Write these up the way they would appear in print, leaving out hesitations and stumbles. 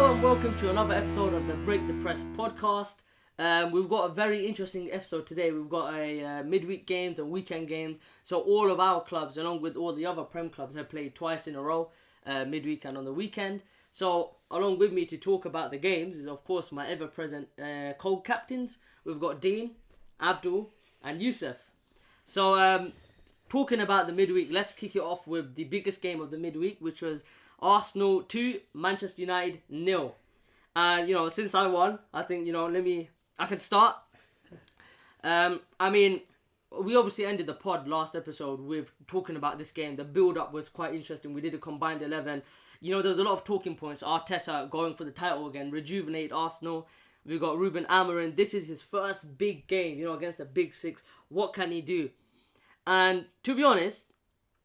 Hello and welcome to another episode of the Break the Press podcast. We've got a very interesting episode today. We've got a midweek games and weekend games. So all of our clubs, along with all the other Prem clubs, have played twice in a row, midweek and on the weekend. So along with me to talk about the games is, of course, my ever-present co-captains. We've got Dean, Abdul and Yusuf. So talking about the midweek, let's kick it off with the biggest game of the midweek, which was Arsenal 2, Manchester United 0. And, since I won, I think, I can start. We obviously ended the pod last episode with talking about this game. The build-up was quite interesting. We did a combined 11. There was a lot of talking points. Arteta going for the title again, rejuvenate Arsenal. We got Ruben Amorim. This is his first big game, against the big six. What can he do? And to be honest,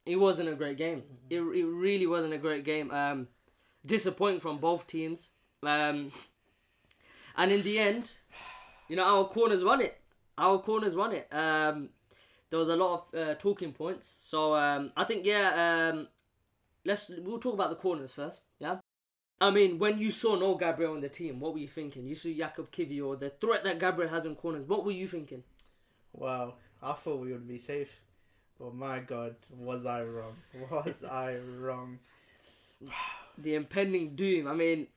it wasn't a great game. It really wasn't a great game. Disappointing from both teams. And in the end, our corners won it. There was a lot of talking points. So I think, we'll talk about the corners first. Yeah. I mean, when you saw no Gabriel in the team, what were you thinking? You saw Jakub Kivior, the threat that Gabriel has on corners. What were you thinking? Well, I thought we would be safe. But my God, was I wrong? The impending doom. I mean,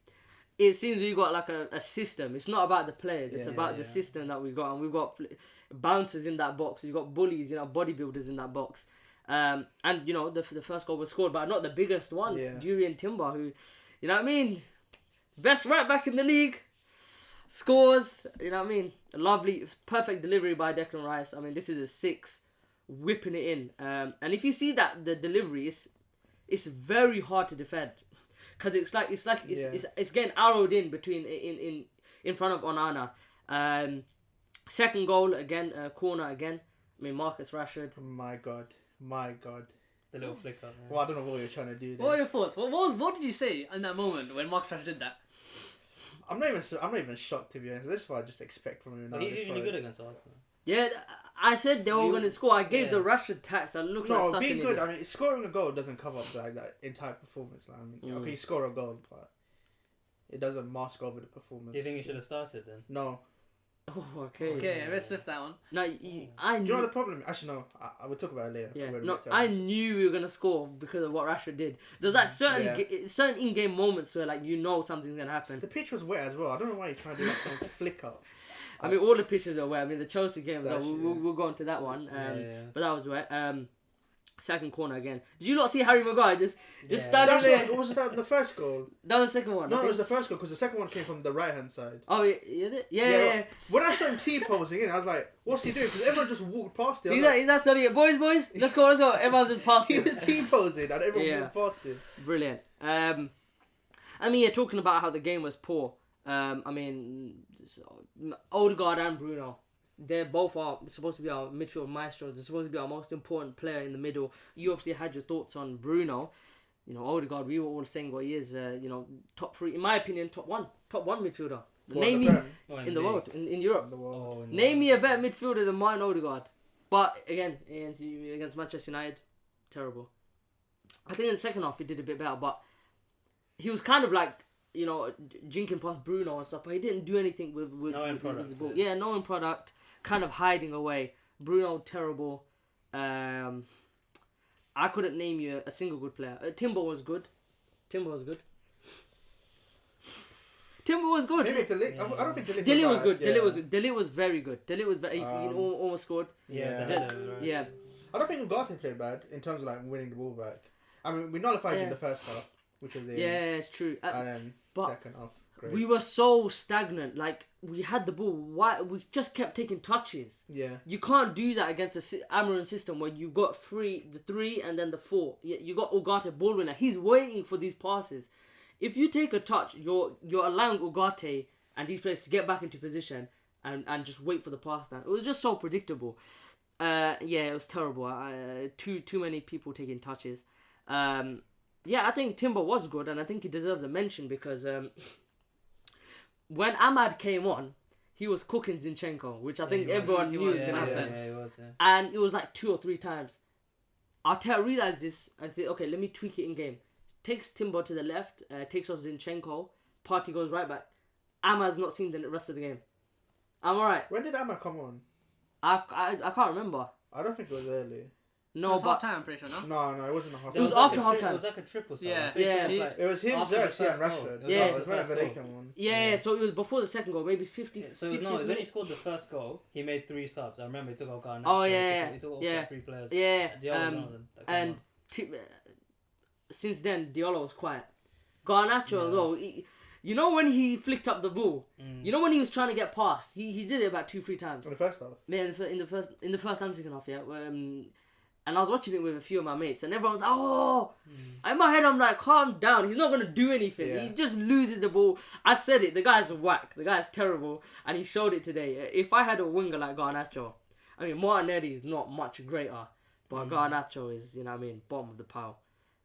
it seems we got like a system. It's not about the players. It's about the system that we got. And we've got bouncers in that box. We've got bullies, bodybuilders in that box. And, the first goal was scored by not the biggest one. Yeah. Jurriën Timber, who, best right back in the league. Scores, a lovely, perfect delivery by Declan Rice. I mean, this is a 6. Whipping it in, and if you see that the delivery it's very hard to defend, because it's getting arrowed in between in front of Onana. Second goal again, corner again. I mean, Marcus Rashford. My God. The little flicker. Yeah. Well, I don't know what you're trying to do there. What are your thoughts? What did you say in that moment when Marcus Rashford did that? I'm not even shocked, to be honest. This is what I just expect from him now. He's usually good against Arsenal. Yeah, I said they were going to score. I gave the Rashford tax. That looked like such being an good. idiot. I mean, scoring a goal doesn't cover up that entire performance. Okay, you score a goal, but it doesn't mask over the performance. Do you think he should have started then? No. Oh, okay. Okay, let's lift that one. No, Do you know what the problem? Actually, no. I will talk about it later. Yeah, I knew we were gonna score because of what Rashford did. There's that certain in-game moments where something's gonna happen. The pitch was wet as well. I don't know why you're trying to do some flicker. I mean, all the pitches are wet. I mean, the Chelsea game, we'll go into that one. But that was wet. Second corner again. Did you not see Harry Maguire just standing there? Was that the first goal? That was the second one. No, it was the first goal because the second one came from the right-hand side. Oh, yeah. When I saw him T-posing in, I was like, what's he doing? Because everyone just walked past him. He's not studying it. Boys, let's go. Everyone's just past him. He was T-posing and everyone walked past him. Brilliant. Talking about how the game was poor. Odegaard and Bruno, they both are supposed to be our midfield maestros. They're supposed to be our most important player in the middle. You obviously had your thoughts on Bruno. Odegaard, we were all saying what he is. Top 3, in my opinion, top one midfielder. Name me in the world, in Europe. Name me a better midfielder than Martin Odegaard. But again, against Manchester United, terrible. I think in the second half he did a bit better, but he was kind of like, jinking past Bruno and stuff, but he didn't do anything with the ball. Yeah, no end product, kind of hiding away. Bruno, terrible. I couldn't name you a single good player. Timber was good. Maybe I don't think Dilly was good. Dilly was very good. Dilly was very. He almost scored. Yeah. Yeah. I don't think Ugarte played bad in terms of winning the ball back. I mean, we nullified you in the first half, which was it's true. But second half, great. We were so stagnant. We had the ball. Why we just kept taking touches? Yeah. You can't do that against a Amorim system where you've got the 3 and then the 4. You got Ugarte ball winner. He's waiting for these passes. If you take a touch, you're allowing Ugarte and these players to get back into position and just wait for the pass down. It was just so predictable. It was terrible. Too many people taking touches. I think Timber was good, and I think he deserves a mention because when Ahmad came on, he was cooking Zinchenko, which I think everyone knew was going to happen. Yeah, he was. Yeah. And it was 2 or 3 times. Arteta realised this and said, okay, let me tweak it in game. Takes Timber to the left, takes off Zinchenko, Partey goes right back. Ama's not seen the rest of the game. I'm alright. When did Amma come on? I can't remember. I don't think it was early. No, No, it's but half time, I'm pretty sure, no? No, it wasn't a half. It was like after a half-time. It was like a triple sub. Yeah. So he took Yeah. off, like, It was him, after the Xerxes, and first goal. Rashford. It was Yeah. after It the was whenever first they goal. came on. yeah, so it was before the second goal, maybe 50, So 60th no, it was when he minute. scored the first goal. He made 3 subs. I remember he took off Garnacho. Oh, yeah, He took off yeah. like 3 players. Yeah, Diallo was one of them that came and on. since then Diallo was quiet. Garnacho as Yeah. well. You know when he flicked up the ball. Mm. You know when he was trying to get past. He did it about 2-3 times. In the first half. Yeah, in the first and second half. Yeah. And I was watching it with a few of my mates, and everyone was like, "Oh!" In my head, I'm like, "Calm down. He's not gonna do anything. Yeah. He just loses the ball." I said it. The guy's whack. The guy's terrible, and he showed it today. If I had a winger like Garnacho, I mean Martinelli is not much greater, but Garnacho is, you know what I mean, bottom of the pile.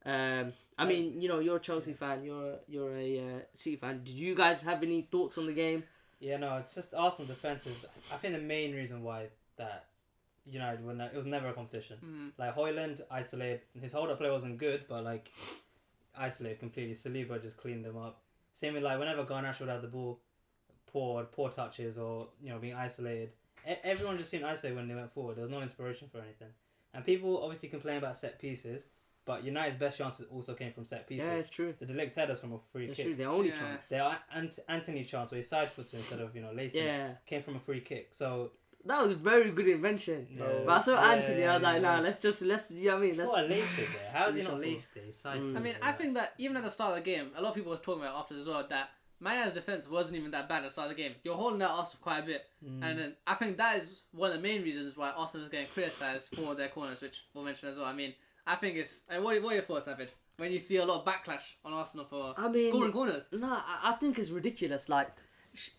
I mean, you know, you're a Chelsea fan. You're a City fan. Did you guys have any thoughts on the game? Yeah, no, it's just Arsenal defense is. I think the main reason why that United won, it was never a competition. Like Højlund isolated, his hold-up play wasn't good, but like isolated completely. Saliba just cleaned them up. Same with like whenever Garnacho would have the ball, poor touches or being isolated. Everyone just seemed isolated when they went forward. There was no inspiration for anything. And people obviously complain about set pieces, but United's best chances also came from set pieces. Yeah, it's true. The Delict headers from a free It's kick. true. Their only Yeah. chance. Their Anthony chance where he side foots instead of lacing Yeah. came from a free kick. So That was a very good invention. No. But I saw Anthony, I was like, nah, yeah. let's, you know what I mean? Let's, what a lace it there. How is he not Reshuffle. laced it? He's side Mm. I mean, I think that even at the start of the game, a lot of people were talking about after as well that Man United's defense wasn't even that bad at the start of the game. You're holding out Arsenal quite a bit, and then I think that is one of the main reasons why Arsenal is getting criticised for their corners, which we'll mention as well. I mean, I think it's. And what are your thoughts, David? When you see a lot of backlash on Arsenal for scoring corners? Nah, I think it's ridiculous. Like,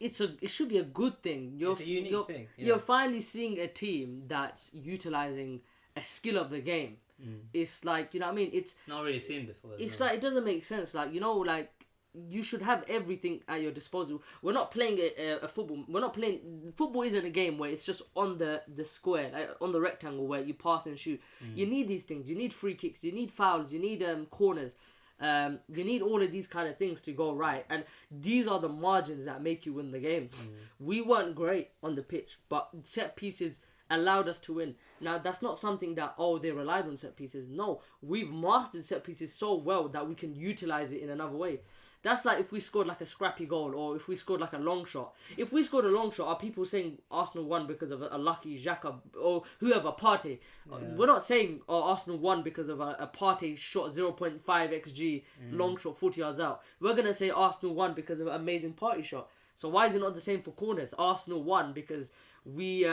it should be a good thing. It's a unique thing. Yeah. You're finally seeing a team that's utilizing a skill of the game. It's like, you know what I mean? It's Not really seen before. it's like, it doesn't make sense. Like, you know, like, you should have everything at your disposal. We're not playing a football. We're not playing. Football isn't a game where it's just on the square, like on the rectangle where you pass and shoot. You need these things. You need free kicks. You need fouls. You need corners. You need all of these kind of things to go right, and these are the margins that make you win the game. We weren't great on the pitch, but set pieces allowed us to win. Now, that's not something that, they relied on set pieces. No, we've mastered set pieces so well that we can utilize it in another way. That's like if we scored like a scrappy goal, or if we scored like a long shot. If we scored a long shot, are people saying Arsenal won because of a lucky Xhaka or whoever, Partey? We're not saying Arsenal won because of a Partey shot 0.5 xg, long shot 40 yards out. We're going to say Arsenal won because of an amazing Partey shot. So why is it not the same for corners? Arsenal won because we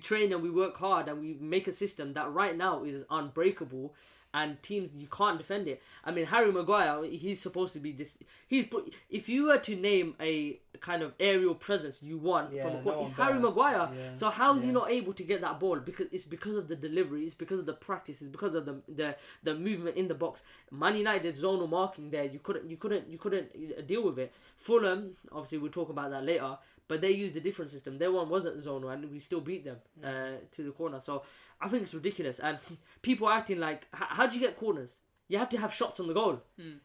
train and we work hard and we make a system that right now is unbreakable, and teams, you can't defend it. I mean, Harry Maguire, he's supposed to be this. If you were to name a kind of aerial presence you want from a corner, it's Harry Maguire. Yeah. So how is he not able to get that ball? Because of the delivery, it's because of the practice, it's because of the movement in the box. Man United zonal marking there, you couldn't deal with it. Fulham, obviously we'll talk about that later, but they used a different system. Their one wasn't zonal, and we still beat them to the corner. So I think it's ridiculous, and people acting like, how do you get corners? You have to have shots on the goal.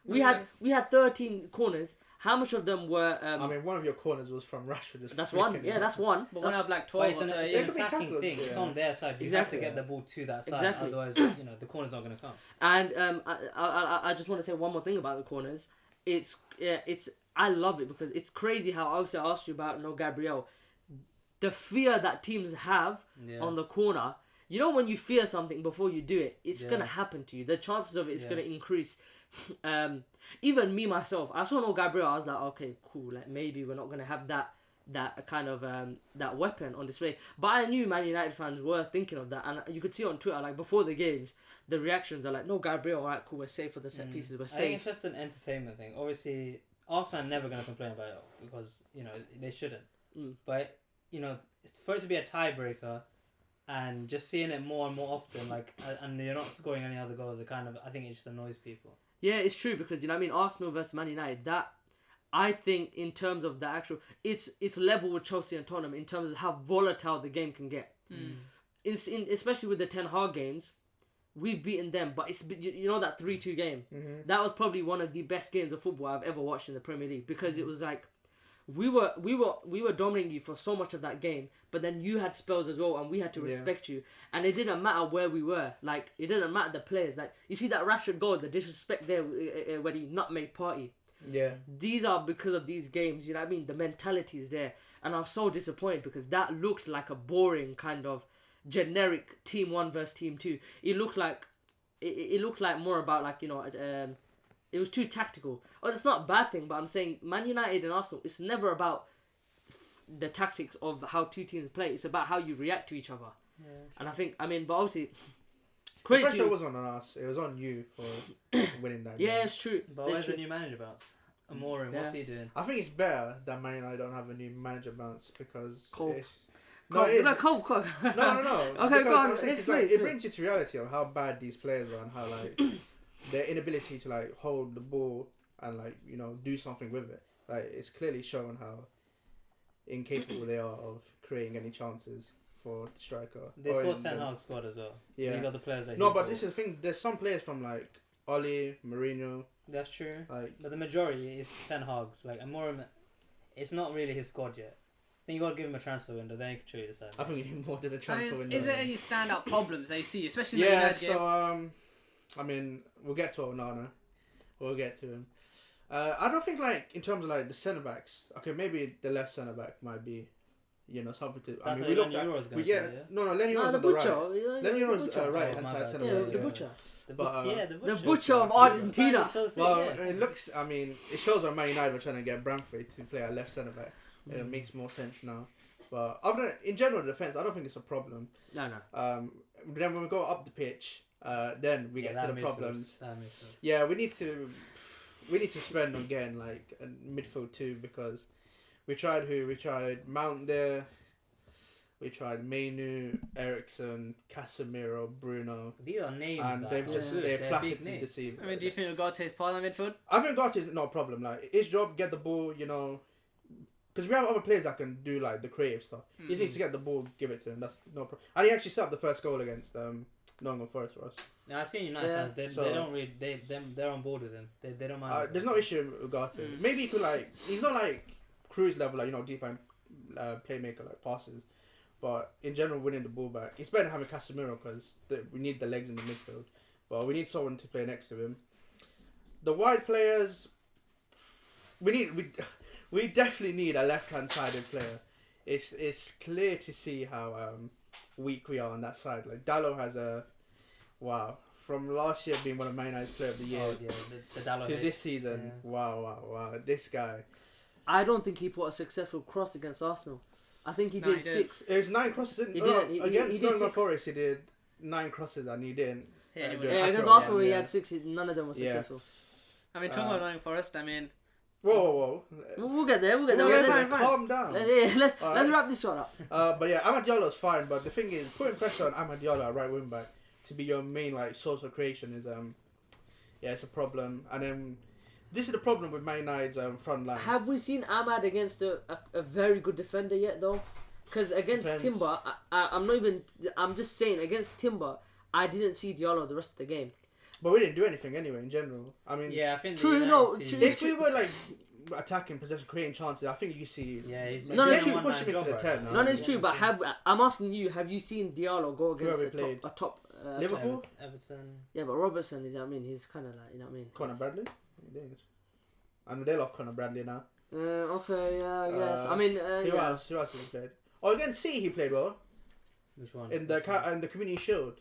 We had 13 corners. How much of them were? I mean, one of your corners was from Rashford. That's one. Yeah, that's one. But when I have like But 12 it's or an 13, attacking tackled, thing. yeah. It's on their side. You Exactly. have to get the ball to that side. Exactly. Otherwise, the corner's not going to come. And I just want to say one more thing about the corners. It's I love it because it's crazy how obviously I asked you about Gabriel. The fear that teams have on the corner. You know, when you fear something before you do it, it's going to happen to you. The chances of it is going to increase. Even me, myself, I saw Gabriel, I was like, okay, cool. Like, maybe we're not going to have that kind of, that weapon on display. But I knew Man United fans were thinking of that. And you could see on Twitter, like, before the games, the reactions are like, no, Gabriel, all right, cool, we're safe for the set pieces, we're I think it's safe. just an entertainment thing. Obviously, Arsenal are never going to complain about it because, they shouldn't. But, for it to be a tiebreaker, and just seeing it more and more often, like, and you're not scoring any other goals, I think it just annoys people. Yeah, it's true because, you know what I mean, Arsenal versus Man United, that, I think in terms of the actual, it's level with Chelsea and Tottenham in terms of how volatile the game can get. Especially with the Ten Hag games, we've beaten them, but it's you know that 3-2 game. Mm-hmm. That was probably one of the best games of football I've ever watched in the Premier League because it was like we were dominating you for so much of that game, but then you had spells as well, and we had to respect you. And it didn't matter where we were. Like it didn't matter the players. Like you see that Rashford goal, the disrespect there when he nutmeg party. Yeah. These are because of these games. You know what I mean? The mentality is there, and I was so disappointed because that looked like a boring kind of generic team 1 versus team 2. It looked like it looked like more about like it was too tactical. Oh, it's not a bad thing, but I'm saying Man United and Arsenal, it's never about the tactics of how two teams play. It's about how you react to each other. Yeah. And I think, I mean, but obviously, The credit pressure to wasn't on us. It was on you for winning that yeah, game. it's true. But where's the new manager bounce? Amorim, what's he doing? I think it's better that Man United don't have a new manager bounce because Cole. it's... No, it is. Cole. No. Okay, go on. Because, Explain. it brings you to reality of how bad these players are and how like their inability to like hold the ball and like do something with it. Like it's clearly shown how incapable they are of creating any chances for the striker. This was Ten Hag's squad as well. Yeah. These are the players that. No, but this is the thing. There's some players from like Oli, Mourinho. That's true. Like, but the majority is Ten Hag's. Like Amorim, it's not really his squad yet. I think you got to give him a transfer window, then you can show you decide. I think you need more than a transfer window. Is there any standout problems they see, especially in the Yeah, United game? so I mean, we'll get to Onana. We'll get to him. I don't think like in terms of like the centre backs. Okay, maybe the left centre back might be, something to. That's we looked Lenny Euro's at. going Yeah, to be, yeah? no, Lenny No, Euro's the on the right. butcher. Lenny Euro's Butcher. right Oh, hand my side bad. centre Yeah, back. the butcher. The But, butcher of Argentina. Well, it looks. I mean, it shows why Man United were trying to get Bramford to play at left centre back. It makes more sense now. But other than, in general, the defence, I don't think it's a problem. No. Then when we go up the pitch, then we get to the problems. Yeah, we need to spend on getting like a midfield too because we tried Mount there, we tried Mainu, Ericsson, Casemiro, Bruno, These are names, and like, they've just they're big flattered to names. deceive. I mean, do you think Ugarte's part of the midfield? I think Gatti is no problem. Like his job, get the ball, because we have other players that can do like the creative stuff. He just needs to get the ball, give it to him. That's no problem. And he actually set up the first goal against Nottingham Forest for us. Yeah, I've seen United fans. They don't really. They're on board with him. They don't mind. There's no issue with Ugarte. Maybe he could he's not like cruise level deep end playmaker like passes, but in general winning the ball back, it's better than having Casemiro because we need the legs in the midfield, but we need someone to play next to him. The wide players, we definitely need a left hand sided player. It's clear to see how weak we are on that side. Like Dalot has from last year being one of Man United's player of the year the Dalot to this season. Yeah. Wow, this guy. I don't think he put a successful cross against Arsenal. I think he did 6. It was 9 crosses. He did. Against Nottingham Forest, he did 9 crosses and he didn't. Yeah, against Arsenal, he had 6. None of them were successful. I mean, talking about Nottingham Forest, I mean. Whoa. We'll get there. Fine. Calm down. Let's wrap this one up. But yeah, Amad Diallo's fine. But the thing is, putting pressure on Amad Diallo at right wing back to be your main source of creation is it's a problem. And then this is the problem with Man United's front line. Have we seen Ahmad against a very good defender yet though? Because against Timber, I'm just saying against Timber, I didn't see Diallo the rest of the game. But we didn't do anything anyway in general. I mean, I think if we were attacking possession, creating chances, I think you see. Yeah, he's push him into the 10. No, it's true. But I'm asking you, have you seen Diallo go against a top Liverpool? Everton. Yeah, but Robertson is. He's kind of like Conor Bradley. And they love Conor Bradley now. Okay, yeah, yes. Who else has he played? Oh, against City he played well. Which one? In the Community Shield.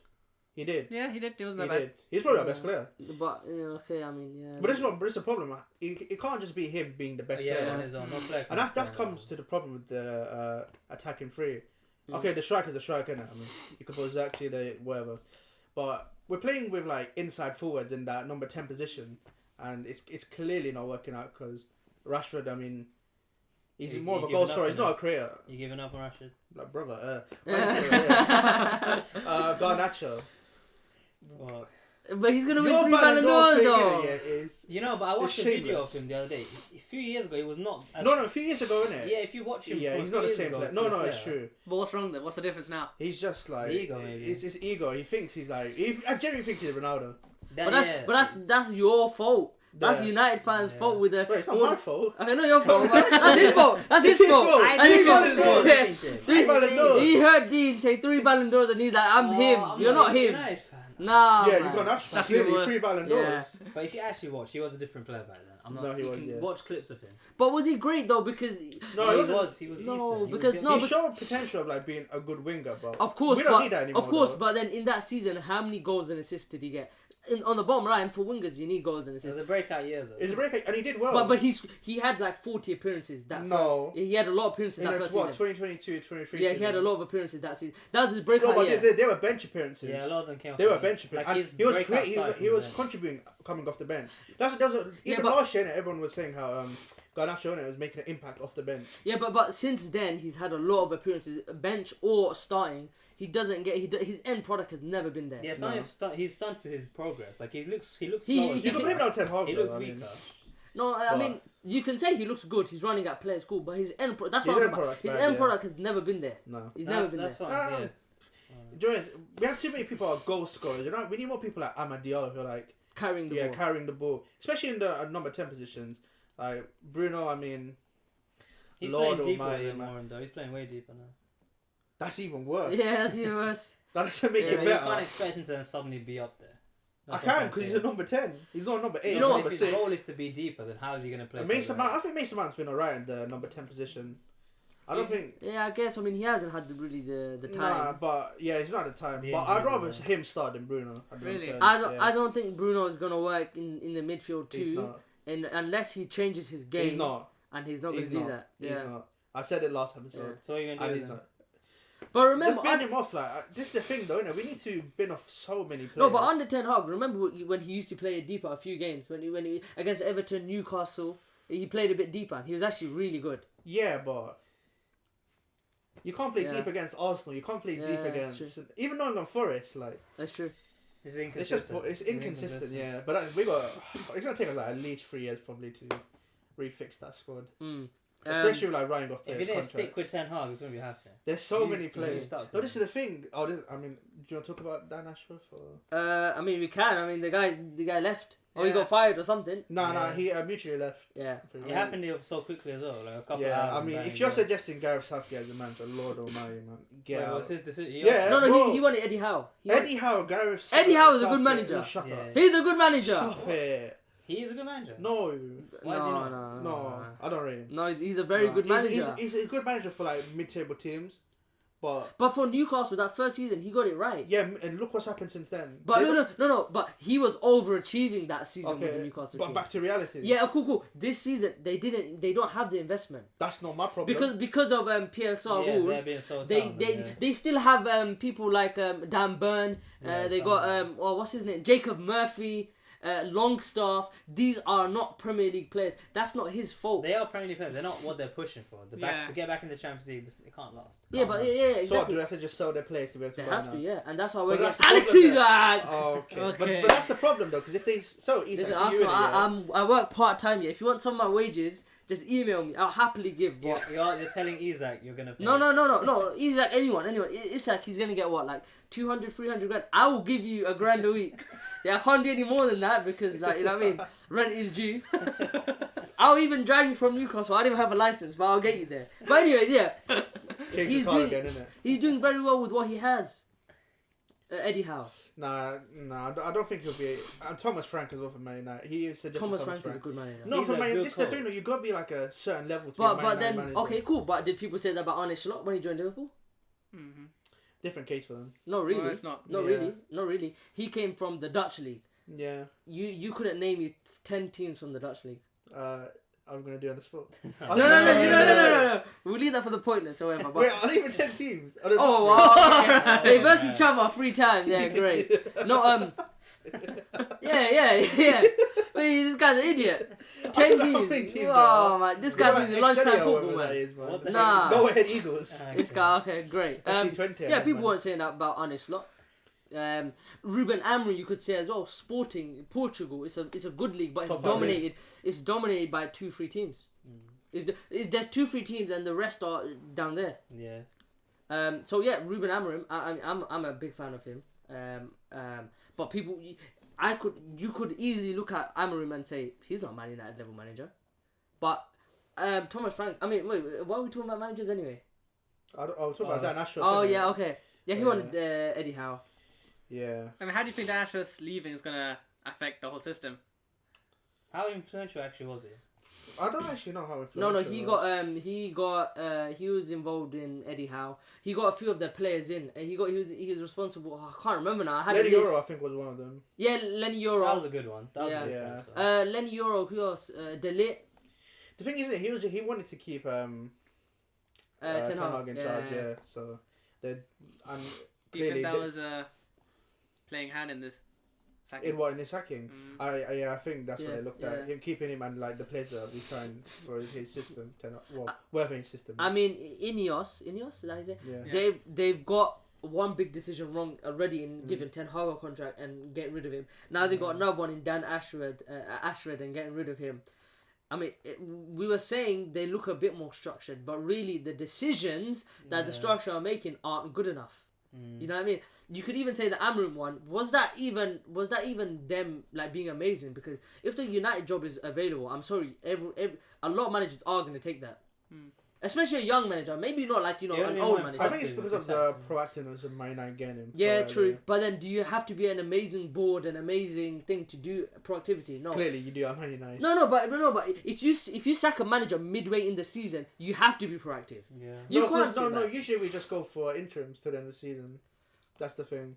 He did. Yeah, he did. He wasn't that bad. He's probably our best player. But yeah. But it's a problem. It can't just be him being the best player. On his own. No player and that comes to the problem with the attacking three. Okay, the striker's a striker now. I mean, you could put Zach whatever. But we're playing with inside forwards in that number 10 position, and it's clearly not working out because Rashford. I mean, he's more of a goal scorer. He's not a creator. You giving up on Rashford? Like brother. Garnacho. Well, But he's gonna win Your 3 Ballon d'Ors though. You know, but I watched a It's video of shameless. him the other day. A few years ago, he was not. As... No, a few years ago, innit? Yeah, if you watch him, Yeah, from he's a not few the years same ago player. to No, the no, it's player. true. But what's wrong then? What's the difference now? He's just like Ego, maybe. It's his ego. He thinks he's like. I genuinely think he's Ronaldo. That's your fault. That's United fans' fault with the. Wait, it's not my fault. Okay, not your fault. But that's his fault. That's his fault. I think think it's it's Three Ballon d'Ors. He heard Dean say 3 Ballon d'Ors and he's like, I'm him. You're not him. Nah. Yeah, man. you got enough. That's Clearly, what it was. 3 Ballon d'Ors. Yeah. But if you actually watch, he was a different player back then. No, he you was, can yeah. watch clips of him. But was he great though? Because No, he he was. wasn't. He was No, decent. because- he was no, He showed potential of like being a good winger, but of course, we don't but need that anymore. of course, though. but then in that season, how many goals and assists did he get? On the bottom line for wingers, you need goals and It was assists. a breakout year though. It's a break, and he did well. But he had like 40 appearances that No. first, he had a lot of appearances in that the, first what, season. 2022, 23 Yeah, he had a lot of appearances that season. That was his breakout No, but year. they were bench appearances. Yeah, a lot of them came off. They were the bench appearances. Like And his he was breakout great. He started was from the bench. contributing coming off the bench. That was even but- last year. Everyone was saying how Garnacho was making an impact off the bench. Yeah, but since then he's had a lot of appearances, bench or starting. He doesn't get his end product has never been there. Yeah, it's not he's stunted his progress. Like he looks He- slow. he You can blame it on Ten Hag. He though, looks I mean. weaker. No, I mean you can say he looks good. He's running at play, it's cool, but his end that's His what I'm end talking about. product's His bad, end yeah. product has never been there. No. He's never been That's there. fine. Yeah. Jonas, we have too many people who are goal scorers. You know, we need more people like Amad Diallo who are like Carrying the ball. carrying the ball, especially in the number 10 positions. Like Bruno, I mean, He's Lord playing deeper Almighty, than man. Morin though. He's playing way deeper now. That's even worse. Yeah, that's even worse. That doesn't make Yeah, it But you better. can't expect him to suddenly be up there. I That's what can I'm because he's saying. a number 10. He's not a number 8. You know or what? number If his 6. goal is to be deeper, then how is he going to play? Mason for Mount, I think Mason Mount's been alright in the number 10 position. I don't think. Yeah, I guess. I mean, he hasn't had the time. Nah, but yeah, he's not at the time. The but I'd injuries, rather yeah. him start than Bruno. Really? I don't think Bruno is gonna work in the midfield He's too, not. and unless he changes his game. He's not. And he's not He's gonna not. do that. He's Yeah. not. I said it last episode. So what are you And going to he's do? not. But remember, Just bin him off. Like this is the thing, though. Innit? We need to bin off so many players. no, but under Ten Hag, remember when he used to play deeper a few games when he against Everton, Newcastle, he played a bit deeper. And he was actually really good. Yeah, but you can't play Yeah. deep against Arsenal. You can't play Yeah, deep that's against even Nottingham Forest. Like That's true. It's it's just inconsistent. it's inconsistent. Yeah, but we got. It's gonna take us like at least 3 years probably to refix that squad. Mm. Especially with like running off If players' you didn't contracts. stick with Ten Hag, it's going to be happening. There's so many players. Stuck No, this is the thing. I mean, do you want to talk about Dan Ashworth? Or? I mean, we can. I mean, the guy left, or he Yeah. got fired or something. No, Yeah. he mutually left. Yeah. It happened here so quickly as well, like a couple Yeah, hours. I and mean, bang, if you're yeah. suggesting Gareth Southgate as the manager, Lord Almighty, man, get Wait, out. what's his decision? Yeah. No, bro. he wanted Eddie Howe. Eddie Howe, Gareth. Eddie Howe is a good Southgate, manager. oh, shut Yeah. up. He's a good manager. Stop it. He is a good manager. No, Why is he not? no, I don't rate him. No, he's a very No. good manager. He's a good manager for like mid-table teams, but But for Newcastle, that first season, he got it right. yeah, and look what's happened since then. But They've- no. But he was overachieving that season with the Okay, Newcastle but team. back to reality. Yeah, cool. This season, they don't have the investment That's not my problem. because of PSR Yeah, rules. they're being so They sound, they yeah. they still have people like Dan Burn. Yeah, They some got of what's his name, Jacob Murphy, Longstaff. These are not Premier League players. That's not his fault. They are Premier League players. They're not what they're pushing for. Yeah. To get back in the Champions League, it can't last. Yeah, but yeah, So what, exactly. do they have to just sell their players to be able to They buy have now? to, yeah, and that's why we're But that's getting the Alex problem Isak. Oh, okay. Okay. But that's the problem though, because if they sell Isak Listen, to Arsenal, you, yeah, I work part time. Yeah, if you want some of my wages, just email me. I'll happily give. What? You're telling Isak you're gonna pay. No. Isak, anyone. Isak, he's gonna get what, like 200, 300 grand. I will give you $1,000 a week. Yeah, I can't do any more than that because, like, you know what I mean. Rent is due. I'll even drive you from Newcastle. I don't even have a license, but I'll get you there. But anyway, yeah, chase he's the car doing- again, innit? he's doing very well with what he has. Eddie Howe. Nah, I don't think he'll be. Thomas Frank as well for Man United. He suggested Thomas Frank is a good manager. No, He's for a Man good this is the coach. thing though. You got to be like a certain level to be a But Man but United then manager. okay, cool. But did people say that about Arne Slot when he joined Liverpool? Mm-hmm. Different case for them. Not really. Well, it's not. Not Yeah. really. Not really. He came from the Dutch league. Yeah. You couldn't name me 10 teams from the Dutch league. I'm gonna do it on the spot. No. We'll leave that for the pointless, however. But Wait, are they even 10 teams? I don't oh, know. wow, okay. They verse each other 3 times. Yeah, great. No, yeah. Wait, this guy's an idiot. I 10 don't know how many teams. teams Oh man, this guy thinks lunchtime Excelsior, football, whatever that man. is, man. What the Nah. Go ahead, Eagles. This guy, okay, great. FC20. Yeah, people weren't saying that about Arne Slot. Ruben Amorim, you could say as well. Sporting Portugal, it's a good league, but it's dominated by 2-3 teams. There's 2-3 teams, and the rest are down there. Yeah. So yeah, Ruben Amorim, I'm a big fan of him. But you could easily look at Amorim and say he's not a Man United level manager. But Thomas Frank, I mean, wait, why are we talking about managers anyway? I was talking about Dan Ashworth. Oh yeah, okay. Yeah, he wanted Eddie Howe. Yeah. I mean, how do you think Dan Ashworth's leaving is gonna affect the whole system? How influential actually was he? I don't actually know how influential. No, he was involved in Eddie Howe. He got a few of the players in. He was responsible. I can't remember now. Lenny Euro, I think, was one of them. Yeah, Lenny Euro. That was a good one. That was a good transfer. Lenny Euro. Who else? Delit. The thing is, he wanted to keep Ten Hag in charge. Yeah. So do you think that was playing hand in this? In his sacking? I think that's what they looked at. Him keeping him and like the players that we signed for his system. Whatever his system. I mean, Ineos, is that his name? Yeah. They've got one big decision wrong already in giving Ten Hag a contract and getting rid of him. Now they got another one in Dan Ashworth and getting rid of him. I mean, we were saying they look a bit more structured, but really the decisions that the structure are making aren't good enough. You know what I mean? You could even say the Amorim one, was that even them like being amazing? Because if the United job is available, I'm sorry, a lot of managers are going to take that. Especially a young manager, maybe not like, an old manager. I think it's because of the proactiveness of Man United getting him. Yeah, true. But then do you have to be an amazing board, an amazing thing to do proactivity? No. Clearly you do at Man United. No, but if you sack a manager midway in the season, you have to be proactive. Yeah. No, usually we just go for interims to the end of the season. That's the thing.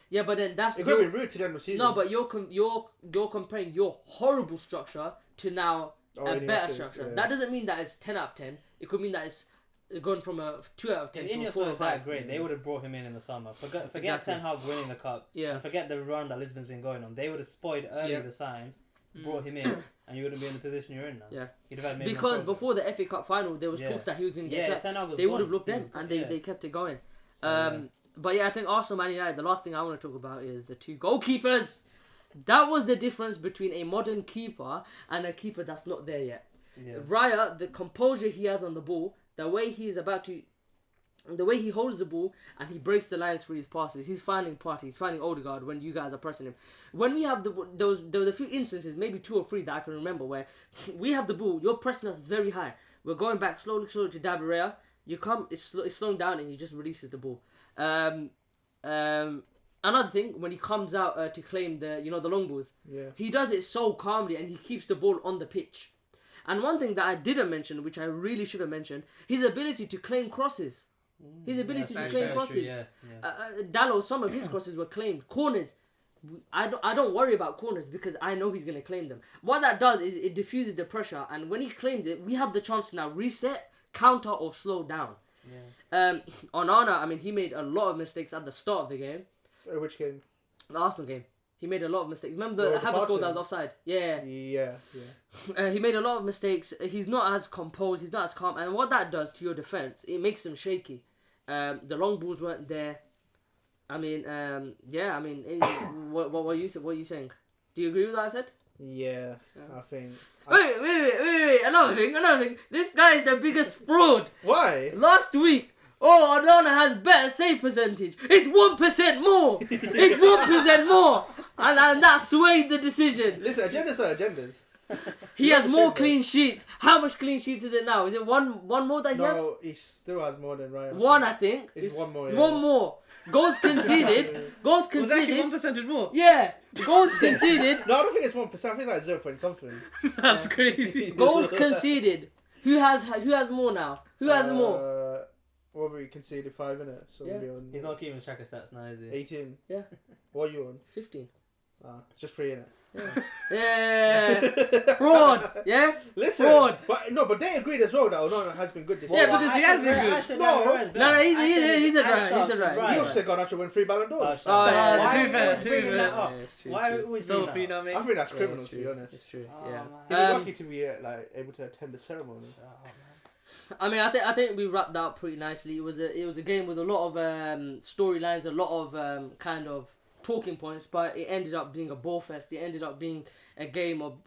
Yeah, but then it could be rude to the end of the season. No, but you're comparing your horrible structure to now a better structure. Yeah. That doesn't mean that it's 10 out of 10. It could mean that it's going from a 2 out of 10 to a 4 out of 5. Great. They would have brought him in the summer. Forget Ten Hag winning the cup. Yeah. And forget the run that Lisbon's been going on. They would have spoiled early the signs, brought him in, and you wouldn't be in the position you're in now. Yeah. You'd have had because before the FA Cup final, there was talks that he was going to get sacked. They would have looked in, and they kept it going. But yeah, I think Arsenal, Man United, the last thing I want to talk about is the two goalkeepers. That was the difference between a modern keeper and a keeper that's not there yet. Yeah. Raya, the composure he has on the ball, the way he holds the ball and he breaks the lines for his passes. He's finding Partey, he's finding Odegaard when you guys are pressing him. When we have there was a few instances, maybe 2 or 3 that I can remember, where we have the ball, you're pressing us very high. We're going back slowly to David Raya. It's slowing down and he just releases the ball. Another thing, when he comes out to claim the long balls, he does it so calmly and he keeps the ball on the pitch. And one thing that I didn't mention, which I really should have mentioned, his ability to claim crosses. His ability to claim crosses. Dallo, some of his crosses were claimed. Corners, I don't worry about corners because I know he's going to claim them. What that does is it diffuses the pressure, and when he claims it, we have the chance to now reset, counter, or slow down. Onana, I mean, he made a lot of mistakes at the start of the game. Which game? The Arsenal game. He made a lot of mistakes. Remember the Havertz goal that was offside? Yeah. He made a lot of mistakes. He's not as composed. He's not as calm. And what that does to your defence, it makes them shaky. The long balls weren't there. I mean, what are you saying? Do you agree with what I said? Yeah. I think. Wait. Another thing. This guy is the biggest fraud. Why? Last week. Onana has better save percentage. It's 1% more. It's 1% more. And that swayed the decision. Listen, agendas are agendas. He has more clean sheets. How much clean sheets is it now? Is it one more that he has? No, he still has more than Ryan. One, I think. It's one more. It's one more. Goals conceded. Goals conceded. Was actually 1% more. Yeah. Goals conceded. No, I don't think it's 1%. I think it's like 0 point something. That's crazy. Goals conceded. Who has more now? Who has more? What were we conceded 5 in it? So we'll he's not keeping track of stats now, is he? 18. Yeah. What are you on? 15. Just 3 in it. Yeah. Fraud. Yeah. Listen. Fraud. But they agreed as well that Onana has been good this season. season. Yeah, because he has been good. No, he's a right. You also got to win 3 Ballon d'Ors. Too fair. Why are we so free now, mate? I think that's criminal, to be honest. It's true. Yeah. He'd be lucky to be able to attend the ceremony. I mean, I think we wrapped that up pretty nicely. It was a game with a lot of storylines, a lot of kind of talking points, but it ended up being a ball fest. It ended up being a game of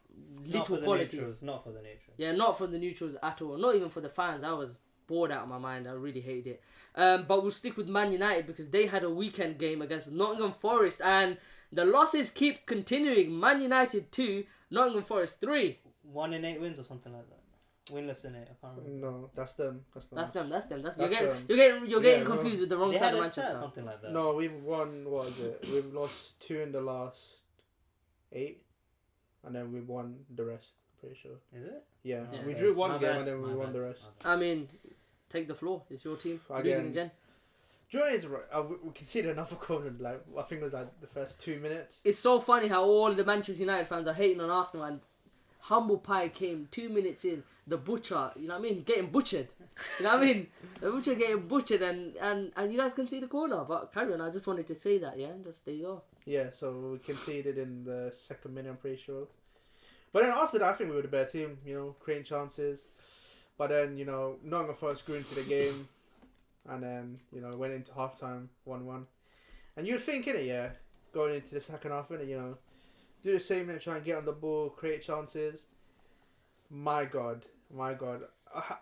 little quality. Not for the neutrals. Yeah, not for the neutrals at all. Not even for the fans. I was bored out of my mind. I really hated it. But we'll stick with Man United because they had a weekend game against Nottingham Forest, and the losses keep continuing. Man United 2, Nottingham Forest 3. 1 in 8 wins or something like that. Winless in 8, I can't remember. No, that's them. That's them. You're Yeah, getting confused with the wrong They side had of a stat, Manchester. something like that. No, we've won. What is it? We've lost 2 in the last 8, and then we won the rest. Pretty sure. Is it? Yeah, Yeah. we drew one My game bad. and then we won the rest. I mean, take the floor. It's your team. Losing again. Joy is right. We conceded another corner. Like I think it was like the first 2 minutes. It's so funny how all the Manchester United fans are hating on Arsenal, and Humble Pie came 2 minutes in. The butcher, you know what I mean, getting butchered. You know what I mean? The butcher getting butchered, and you guys can see the corner. But carry on. I just wanted to say that. Yeah, just there you go. Yeah, so we conceded in the 2nd minute. I'm pretty sure. But then after that, I think we were the better team. You know, creating chances. But then Nottingham Forest grew into the game, and then went into halftime 1-1. And you'd think, innit, going into the second half, innit, do the same, try and get on the ball, create chances. My God.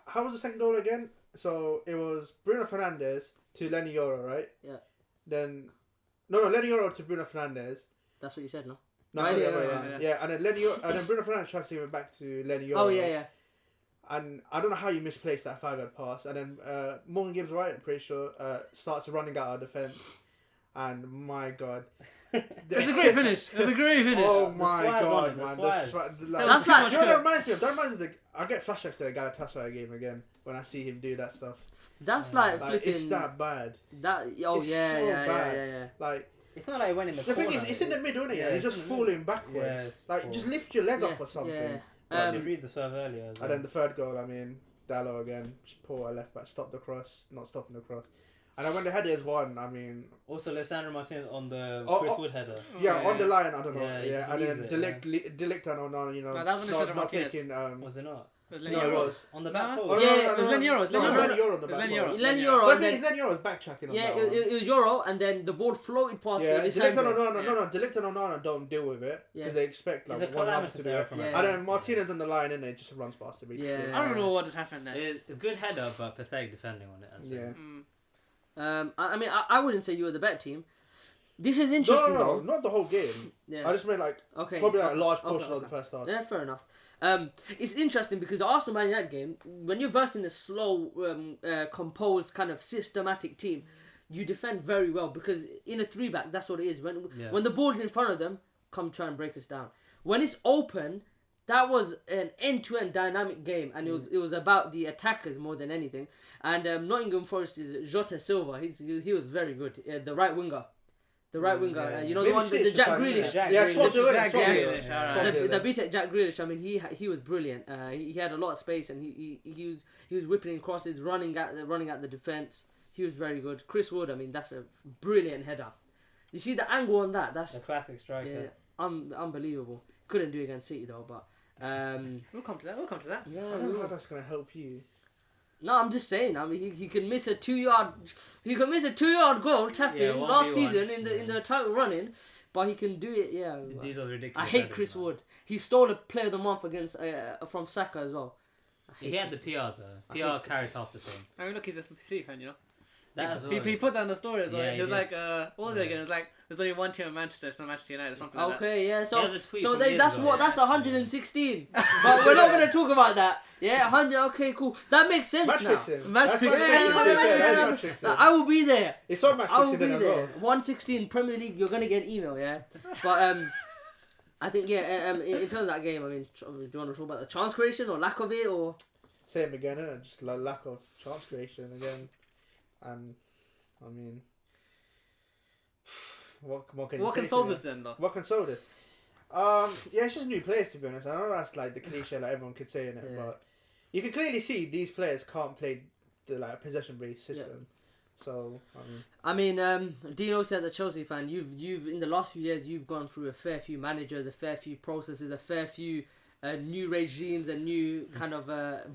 How was the second goal again? So it was Bruno Fernandes to Lenny Yoro, right? Yeah. Then, no, Lenny Yoro to Bruno Fernandes. That's what you said, no? No, Right, sorry, yeah. yeah, and then Bruno Fernandes tries to give it back to Lenny Yoro. Oh yeah. And I don't know how you misplaced that 5-yard pass. And then Morgan Gibbs White, I'm pretty sure, starts running out of defence. And my God. It's a great finish. Oh my God, man. That's That reminds me of I get flashbacks to the Galatasaray game again when I see him do that stuff. That's like flipping. It's that bad. It's yeah. Like, it's not like it went in the corner. The thing is, it's in the middle, isn't it? And it's just falling backwards. Just lift your leg up or something. Yeah. You read the serve earlier as well. And then the third goal, I mean, Dallo again, poor left back, stopped the cross, not stopping the cross. And then when the headers won, I mean... Also, Lissandro Martinez on the Chris Wood header. Yeah, on the line, I don't know. Yeah, and then Delict and Onana, No, that was not taking... Was it not? No, it was. On the back post. post? Yeah, it was Lenny Yoro. It was Lenny Yoro on the back post. Lenny Yoro. But I think it's Lenny Yoro was backtracking on that one. It was Yoro, and then the ball floated past Delict and Onana, Delict and Onana don't deal with it because they expect like one up to do it. And then Martinez on the line, and it just runs past it. Basically. Yeah. I don't know what just happened there. It's a good header, but pathetic defending on it. I mean, I wouldn't say you were the better team. This is interesting though. Not the whole game. Yeah. I just meant probably a large portion of the first half. Yeah, fair enough. It's interesting because the Arsenal Man United game, when you're versing a slow, composed, kind of systematic team, you defend very well because in a 3-back, that's what it is. When the ball's in front of them, come try and break us down. When it's open, that was an end-to-end dynamic game, and it was about the attackers more than anything. And Nottingham Forest is Jota Silva. He was very good. The right winger. The one, the one, the Jack Grealish. The BTEC Jack Grealish. I mean, he was brilliant. He had a lot of space, and he was whipping in crosses, running at the defense. He was very good. Chris Wood. I mean, that's a brilliant header. You see the angle on that? That's a classic striker. Yeah, unbelievable. Couldn't do it against City though, but. We'll come to that. Yeah, I don't know how that's gonna help you. No, I'm just saying. I mean, he can miss a 2-yard. He can miss a 2-yard goal tapping last season in the title running, but he can do it. Yeah. These are ridiculous. I hate Chris Wood. He stole a Player of the Month against from Saka as well. He had the PR though. PR carries half the thing. I mean, look, he's a City fan, you know. He put that in the story as well. Yeah, he was like, what was it again? It was like, there's only one team in Manchester, it's not Manchester United or something like that. Okay, yeah. So that's what. That's 116. But we're not gonna talk about that. Yeah, 100. Okay, cool. That makes sense now. Match fixing. I will be there. It's on match fixing then as well. 116 Premier League. You're gonna get an email, yeah. But I think in terms of that game, I mean, do you want to talk about the chance creation or lack of it, or same again? Just lack of chance creation again, and I mean, what can you what say can solve this then, though? What can solve it? It's just new players, to be honest. I know that's like the cliche like everyone could say in it, but you can clearly see these players can't play the possession-based system. Yeah. So I mean, Dino said, the Chelsea fan, you've in the last few years you've gone through a fair few managers, a fair few processes, a fair few new regimes and new kind of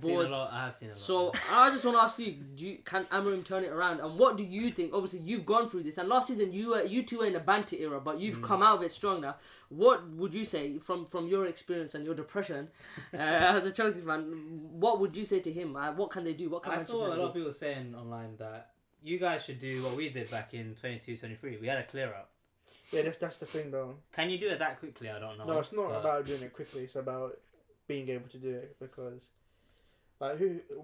boards. I have seen a lot. So I just want to ask you, can Amorim turn it around? And what do you think? Obviously, you've gone through this, and last season you two were in a banter era, but you've come out of it strong now. What would you say from your experience and your depression as a Chelsea fan? What would you say to him? What can they do? What can I Manchester saw a lot do? of people saying online that you guys should do what we did back in 22-23. We had a clear up. Yeah, that's the thing though. Can you do it that quickly? I don't know. No, it's not about doing it quickly. It's about being able to do it because, like,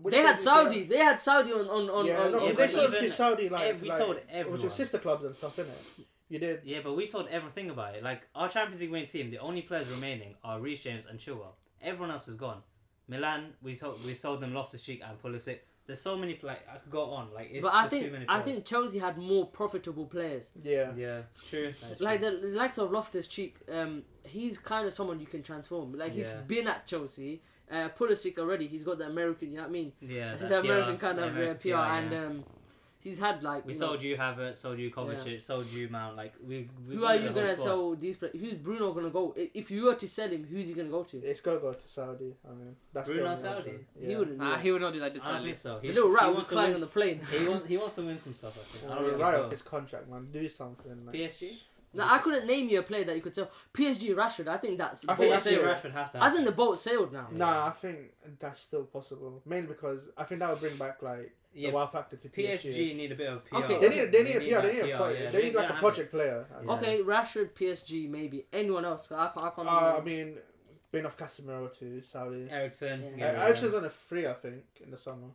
They had Saudi on. Yeah, no, Yeah, they but sold even to Saudi we sold everyone. With your sister clubs and stuff, innit? You did. Yeah, but we sold everything about it. Like, our Champions League winning team, the only players remaining are Reece James and Chilwell. Everyone else is gone. Milan, we sold them Loftus-Cheek and Pulisic. There's so many, like, I could go on. Like, it's But just too many players. I think Chelsea had more profitable players. Yeah. Yeah, it's true. That's Like true. the likes of Loftus-Cheek, he's kind of someone you can transform. Like he's Yeah. been at Chelsea. Pulisic already, he's got the American, you know what I mean? Yeah, The American kind of PR, yeah. and he's had like. We sold you Havertz, sold you Kovacic, sold you Mount. Like we who are you gonna sell these players? Who's Bruno gonna go? If you were to sell him, who's he gonna go to? It's gonna go to Saudi. I mean, that's Bruno the only Saudi? option. He wouldn't. Nah, he would not do that. I don't think Sadly. so. The little rat was wants to crying win- on the plane. He wants to win some stuff. I think. I don't Yeah, really right know. off his contract, man. Do something. Like. PSG. No, I couldn't name you a player that you could sell. PSG Rashford, I think that's. I think boat that's sailed. it. Rashford has to. I think the boat sailed now. Nah, I think that's still possible. Mainly because I think that would bring back like the wow factor to PSG. PSG need a bit of PR. Okay. They need a PR. They that need a PR, project. yeah. They need like a don't have project player. Yeah. Okay, Rashford, PSG, maybe anyone else. I can't. I mean, been off Casemiro to Saudi. it. Ericsson. Yeah. Ericsson's on a free, I think, in the summer.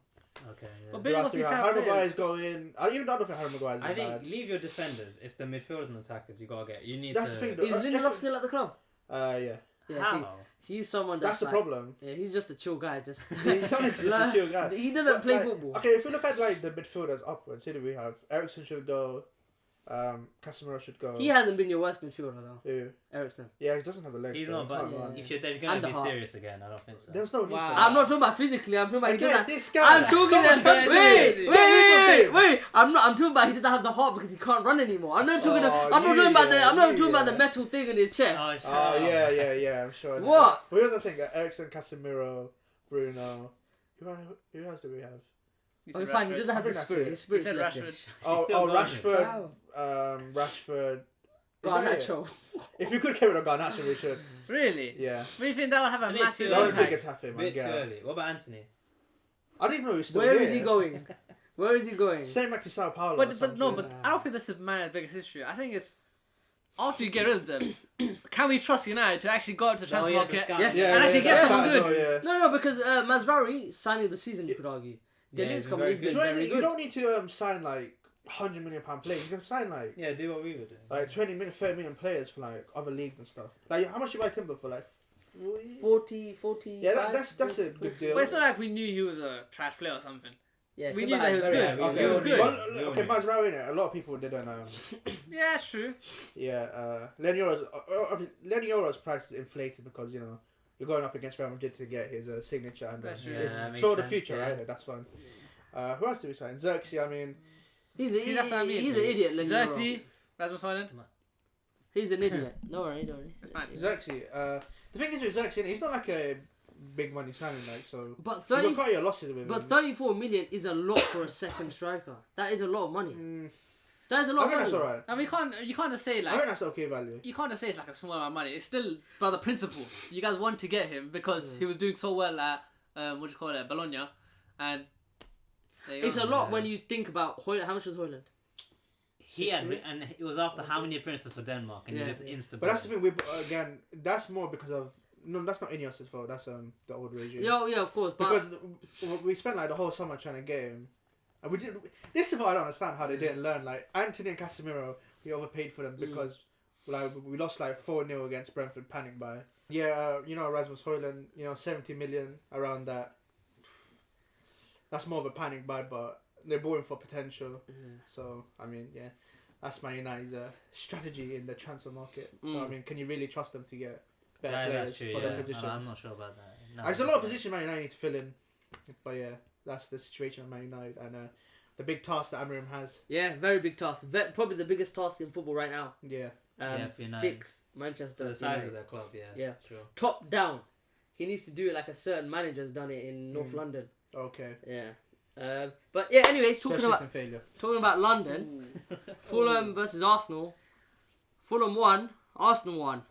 Okay. Yeah. But building off these Harry Maguire players. is going. I even don't think Harry Maguire is I think bad. leave your defenders. It's the midfielders and attackers you gotta get. You need That's to. the thing, though. Is Lindelof still at the club? Yeah. Yeah, How? see, he's someone That's the like, problem. Yeah, he's just a chill guy. Just He's honestly just a chill guy. He doesn't But, play like, football. Okay, if we look at like the midfielders upwards, who do we have? Ericsson should go. Casemiro should go. He hasn't been your worst midfielder though. Who? Ericsson. Yeah, he doesn't have the legs. He's so not, he but can't yeah. run. if they're gonna And the be heart. serious again, I don't think so. There's no need Wow. for I'm that. not talking about physically. I'm talking about he Again, doesn't. this guy. I'm talking someone about can wait. say I'm talking about he doesn't have the heart because he can't run anymore. I'm not talking. I'm not talking about the. I'm not talking about the metal thing in his chest. Oh yeah, I'm sure. What? What was I saying? Ericsson, Casemiro, Bruno. Who else do we have? Oh, fine. He doesn't have I the think spirit. that's His it. spirit's He said left him. Rashford. Oh, Rashford. Wow. Rashford. Is that it? Garnacho. If you could get rid of Garnacho, we should. Really? Yeah. But you think that would have a It's a bit massive too That would early. take impact? a tough him, Bit too yeah. early. What about Anthony? I didn't even know he was still Where there. is he going? Where is he going? Same back to Sao Paulo. or But no, something. but I don't think this is Man's biggest issue. I think it's after you get rid of them, can we trust United to actually go out to the transfer yeah, market? the scout. Yeah. And actually get someone that as good. well, yeah. No, because Masraoui signing the season, you could argue. Yeah, Delir's he's coming. very He's good. been Do you know what it very is? You good. don't need to sign like £100 million players. You can sign Yeah, do what we would do. like 20 million, 30 million players for like other leagues and stuff. Like how much you buy Timber for? Like 40. Yeah, that's a good deal. But it's not like we knew he was a trash player or something. Yeah, We Timber knew that he had was very good. high- Okay, He was good. Well, okay, Mazraoui in it. A lot of people didn't. Yeah, it's true. Lenioro's price is inflated because you're going up against Real Madrid to get his signature and That's true. Yeah, that it's makes for the sense, future, yeah. right? That's fine. Who else did we sign? Xerxes. I mean, He's that's what I mean. He's an idiot. Lenioro. Jersey, Rasmus Højlund. He's an idiot. Don't worry. It's fine. Xerxes. The thing is with Xerxes, he's not like a big money signing, like so. But You 30, got your losses with but him. 34 million is a lot for a second striker. That is a lot of money. That is a I lot think of that's money. alright. And you can't just say I like think that's okay value. you can't just say it's like a small amount of money. It's still by the principle. You guys want to get him because he was doing so well at Bologna, and there you go. It's a lot when you think about Højlund. How much was Højlund? He had, and it was after how many appearances for Denmark, and Yeah. he just insta. But that's the thing. Again, that's more because of that's not Ineos' fault. That's the old regime. Yeah, of course. But Because we spent like the whole summer trying to get him, and we did. This is what I don't understand how they didn't learn. Like Anthony and Casemiro, we overpaid for them because like we lost like 4-0 against Brentford, panic buy. Yeah, Rasmus Højlund, 70 million around that. That's more of a panic buy, but they're bought him for potential. So I mean, yeah, that's Man United's strategy in the transfer market. So I mean, can you really trust them to get better players true, for yeah. their position? I'm not sure about that. No, There's a lot of positions Man United need to fill in, but yeah, that's the situation of Man United and the big task that Amorim has. yeah, very big task. Probably the biggest task in football right now. Yeah, for United. Fix Manchester For the size United. of their club, Yeah. sure. Top down. He needs to do it like a certain manager's done it in North London. Okay. Yeah. But yeah, anyways, talking about London, Fulham versus Arsenal. Fulham won, Arsenal won.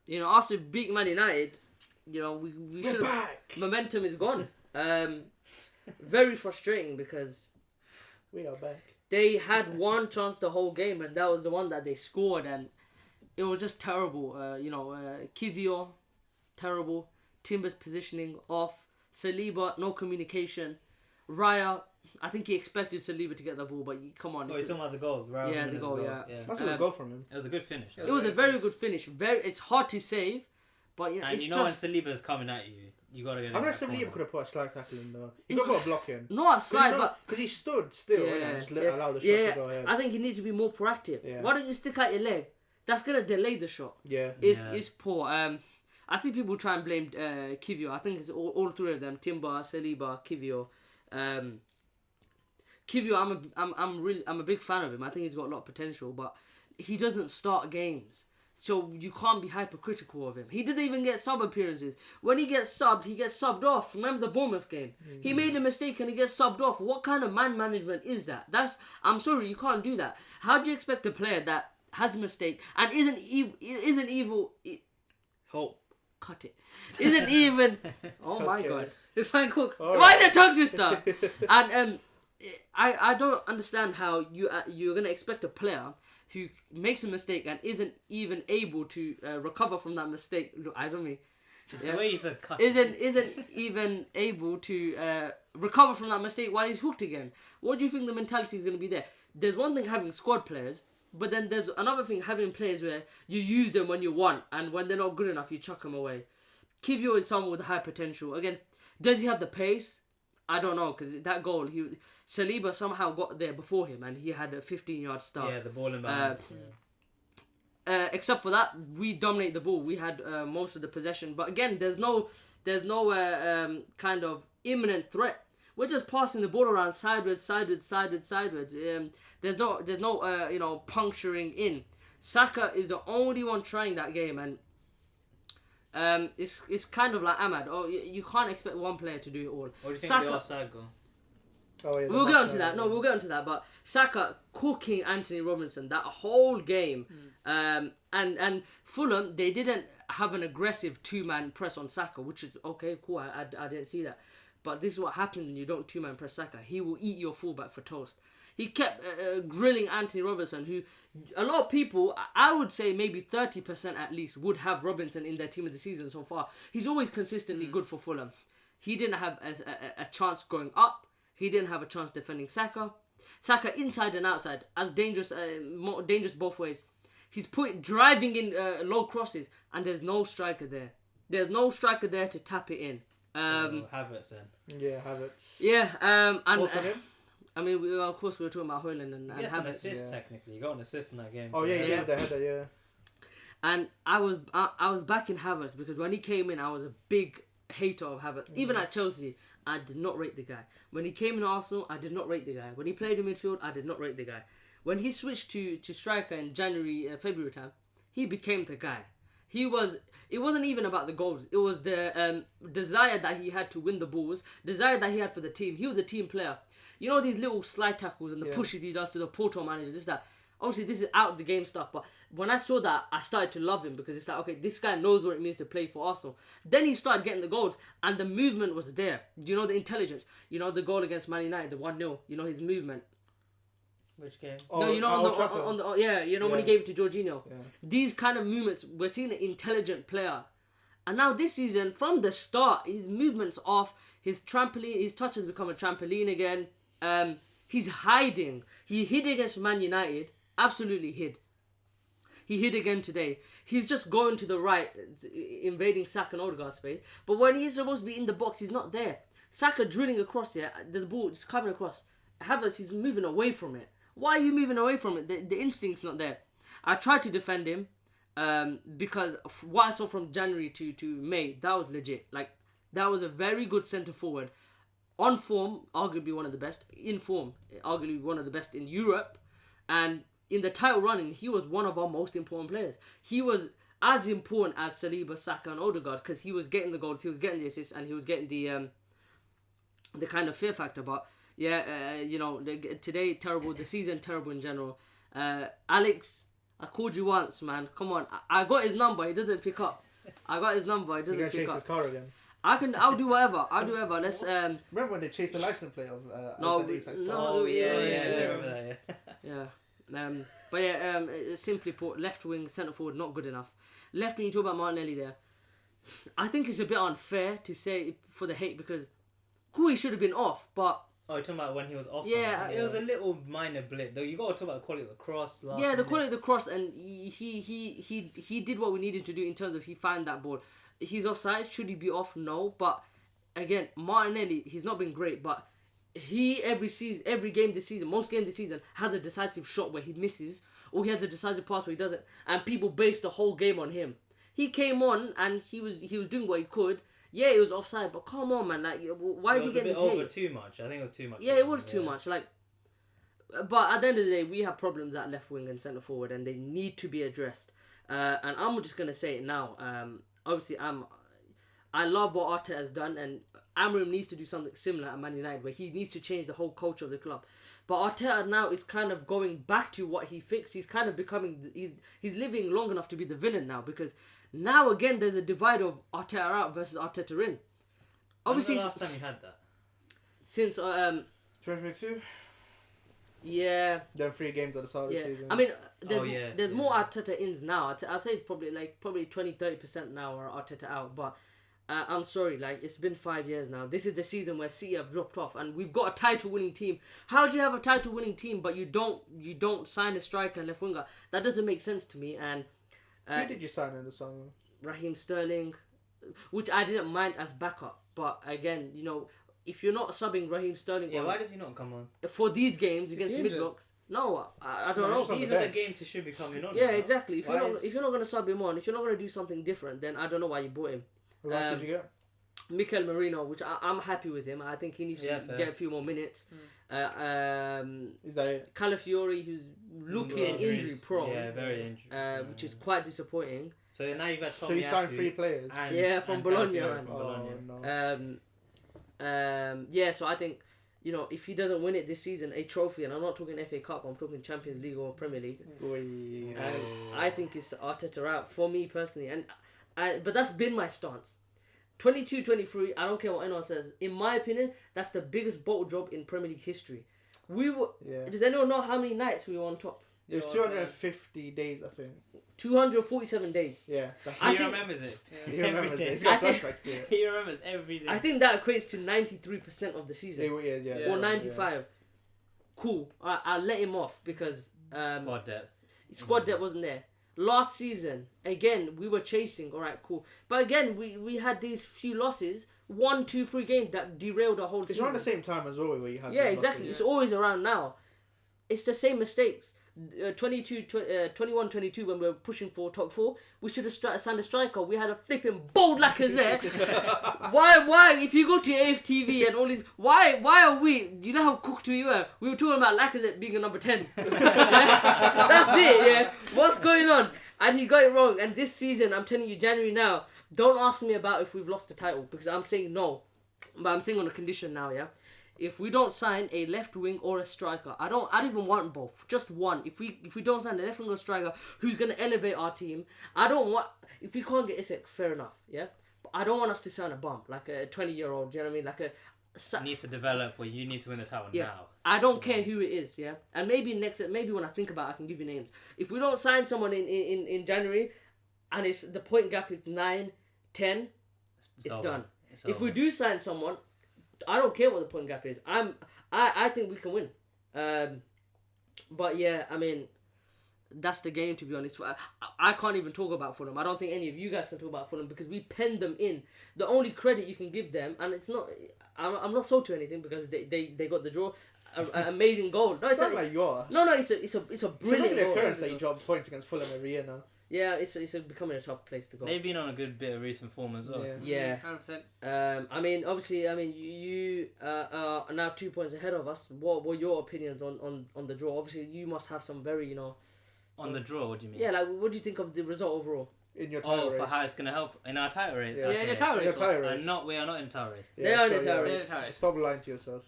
You know, after beating Man United, you know, we should have... Momentum is gone. Very frustrating because... We are back. They had one chance the whole game, and that was the one that they scored, and it was just terrible. Kivio, terrible. Timber's positioning off. Saliba, no communication. Raya, I think he expected Saliba to get the ball, but come on. Oh, you're talking about the goal, right? Yeah, the goal, yeah. That's a good goal from him. It was a good finish. It was a very good finish. It's hard to save, but yeah, and it's you know when Saliba is coming at you, you gotta get. I reckon Saliba could have put a slide tackle in though. He got to put a block in. Not a slide, but because he stood still and just allow the shot to go ahead. I think he needs to be more proactive. Yeah. Why don't you stick out your leg? That's gonna delay the shot. Yeah, it's poor. I think people try and blame Kivio. I think it's all three of them: Timber, Saliba, Kivio. Kivio, I'm a big fan of him. I think he's got a lot of potential, but he doesn't start games, so you can't be hypercritical of him. He didn't even get sub appearances. When he gets subbed off. Remember the Bournemouth game? He made a mistake and he gets subbed off. What kind of man management is that? I'm sorry, you can't do that. How do you expect a player that has a mistake and isn't evil? Cut it. Isn't even. Oh my god! It's fine, Cook. Why the tongue twister? And I don't understand how you're gonna expect a player who makes a mistake and isn't even able to recover from that mistake. Look, eyes on me. Just the way you said cut. Isn't even able to recover from that mistake while he's hooked again. What do you think the mentality is gonna be there? There's one thing having squad players. But then there's another thing, having players where you use them when you want, and when they're not good enough, you chuck them away. Kivio is someone with high potential. Again, does he have the pace? I don't know, because that goal, Saliba somehow got there before him, and he had a 15-yard start. Yeah, the ball in bounds. Except for that, we dominate the ball. We had most of the possession. But again, there's no kind of imminent threat. We're just passing the ball around sideways. There's no puncturing in. Saka is the only one trying that game, and it's kind of like Ahmad. Oh, you can't expect one player to do it all. What do you think of the offside goal? Oh, yeah, we'll get onto that. No, we'll get onto that. But Saka cooking Anthony Robinson that whole game, and Fulham, they didn't have an aggressive two-man press on Saka, which is okay, cool. I didn't see that. But this is what happens when you don't two-man press Saka. He will eat your fullback for toast. He kept grilling Anthony Robinson, who a lot of people, I would say maybe 30% at least, would have Robinson in their team of the season so far. He's always consistently good for Fulham. He didn't have a chance going up. He didn't have a chance defending Saka. Saka inside and outside, as dangerous, more dangerous both ways. He's driving in low crosses, and there's no striker there. There's no striker there to tap it in. Havertz then. Yeah, Havertz. Yeah, and I mean, of course, we were talking about Højlund and Yes, Havertz. an assist technically. You got an assist in that game. Oh yeah, yeah, the header, yeah. And I was back in Havertz because when he came in, I was a big hater of Havertz. Even at Chelsea, I did not rate the guy. When he came in Arsenal, I did not rate the guy. When he played in midfield, I did not rate the guy. When he switched to striker in February time, he became the guy. It wasn't even about the goals. It was the desire that he had to win the balls, desire that he had for the team. He was a team player. You know these little slide tackles and the pushes he does to the Porto manager, that. Obviously, this is out of the game stuff, but when I saw that, I started to love him because it's like, okay, this guy knows what it means to play for Arsenal. Then he started getting the goals, and the movement was there. You know, the intelligence. You know, the goal against Man United, the 1-0. You know, his movement. Which game? No, you know, when he gave it to Jorginho. Yeah. These kind of movements, we're seeing an intelligent player. And now this season, from the start, his movement's off. His touch has become a trampoline again. He's hiding. He hid against Man United. Absolutely hid. He hid again today. He's just going to the right, invading Saka and Odegaard's space. But when he's supposed to be in the box, he's not there. Saka drilling across here, the ball is coming across. Havertz is moving away from it. Why are you moving away from it? The instinct's not there. I tried to defend him because what I saw from January to May, that was legit. Like, that was a very good centre forward. On form, arguably one of the best. In form, arguably one of the best in Europe. And in the title running, he was one of our most important players. as important as Saliba, Saka, and Odegaard because he was getting the goals, he was getting the assists, and he was getting the kind of fear factor. But yeah, today terrible, the season terrible in general. Alex, I called you once, man. Come on, I got his number. He doesn't pick up. I got his number. He doesn't pick up. You gonna chase his car again? I'll do whatever. Let's. Remember when they chased the license plate of? But yeah, simply put, left wing, centre forward, not good enough. Left wing, you talk about Martinelli there. I think it's a bit unfair to say for the hate because he should have been off, but. Oh, you're talking about when he was off? Yeah. It was a little minor blip, though. You got to talk about the quality of the cross. The quality of the cross, and he did what we needed to do in terms of he found that ball. He's offside. Should he be off? No. But again, Martinelli, he's not been great, but he every game this season, most games this season, has a decisive shot where he misses, or he has a decisive pass where he doesn't, and people base the whole game on him. He came on and he was doing what he could. Yeah, it was offside, but come on, man! Like, why did he get this hate? It was over too much. I think it was too much. Yeah, it was too much. Like, but at the end of the day, we have problems at left wing and centre forward, and they need to be addressed. And I'm just gonna say it now. Obviously, I love what Arteta has done, and Amorim needs to do something similar at Man United, where he needs to change the whole culture of the club. But Arteta now is kind of going back to what he fixed. He's kind of becoming he's living long enough to be the villain now because. Now again, there's a divide of Arteta out versus Arteta in. Obviously, when was the last time you had that? Since 2022. Yeah. Done 3 games at the start of the season. I mean, there's more Arteta ins now. I'd say it's probably 20-30% now are Arteta out. But I'm sorry, like it's been 5 years now. This is the season where City have dropped off, and we've got a title-winning team. How do you have a title-winning team but you don't sign a striker and left winger? That doesn't make sense to me. And who did you sign in the summer? Raheem Sterling, which I didn't mind as backup. But again, if you're not subbing Raheem Sterling... Yeah, why does he not come on? For these games against mid-blocks... No, I don't know. These are the games he should be coming on. Yeah, exactly. If you're not going to sub him on, if you're not going to do something different, then I don't know why you bought him. Who else did you get? Mikel Merino, which I'm happy with him. I think he needs to get a few more minutes. Is that it? Calafiori, who's looking injury prone. Yeah, very injury. Which is quite disappointing. So now you've had Tomiyasu. So you signed 3 players? From Bologna. No. So I think, if he doesn't win it this season, a trophy, and I'm not talking FA Cup, I'm talking Champions League or Premier League. I think it's Arteta out for me personally. But that's been my stance. 22-23, I don't care what anyone says. In my opinion, that's the biggest bottle job in Premier League history. Does anyone know how many nights we were on top? It was 250 days, I think. 247 days. Yeah. He remembers it. He remembers it. He's got flashbacks to it. He remembers every day. I think that equates to 93% of the season. Or 95. Yeah. Cool. I'll let him off because... squad depth. Squad depth wasn't there. Last season, again, we were chasing. All right, cool. But again, we had these few losses. 1, 2, 3 games that derailed the whole season. It's around the same time as well where you have. Yeah, exactly. It's always around now. It's the same mistakes. 21-22 when we were pushing for top 4, we should have signed a striker. We had a flipping bold Lacazette. Why? If you go to AFTV and all these, why are we? Do you know how cooked we were? We were talking about Lacazette being a number 10. That's it. Yeah. What's going on? And he got it wrong. And this season, I'm telling you, January now. Don't ask me about if we've lost the title because I'm saying no, but I'm saying on a condition now. Yeah. If we don't sign a left wing or a striker, I don't even want both. Just one. If we don't sign a left wing or striker who's gonna elevate our team, I don't want. If we can't get Isaac, fair enough, yeah. But I don't want us to sign a bum like a 20-year-old. Do you know what I mean? Like it needs to develop where you need to win the title now. I don't care who it is, yeah. And maybe when I think about it, I can give you names. If we don't sign someone in January, and it's the point gap is 9, 10, it's done. If we do sign someone. I don't care what the point gap is. I think we can win. But yeah, I mean, that's the game, to be honest. I can't even talk about Fulham. I don't think any of you guys can talk about Fulham because we penned them in. The only credit you can give them, and it's not, I'm not sold to anything because they got the draw. An amazing goal. No, it's like you are. No, it's a brilliant goal. It's a occurrence that you drop points against Fulham every year now. Yeah, it's becoming a tough place to go. They've been on a good bit of recent form as well. Yeah. 100%. I mean, obviously, you are now 2 points ahead of us. What were your opinions on the draw? Obviously, you must have some very, On the draw, what do you mean? Yeah, like, what do you think of the result overall? in your title race. For how it's gonna help in our title race. Yeah, in your title race. We are not in title race. They are in the title race. Stop lying to yourself.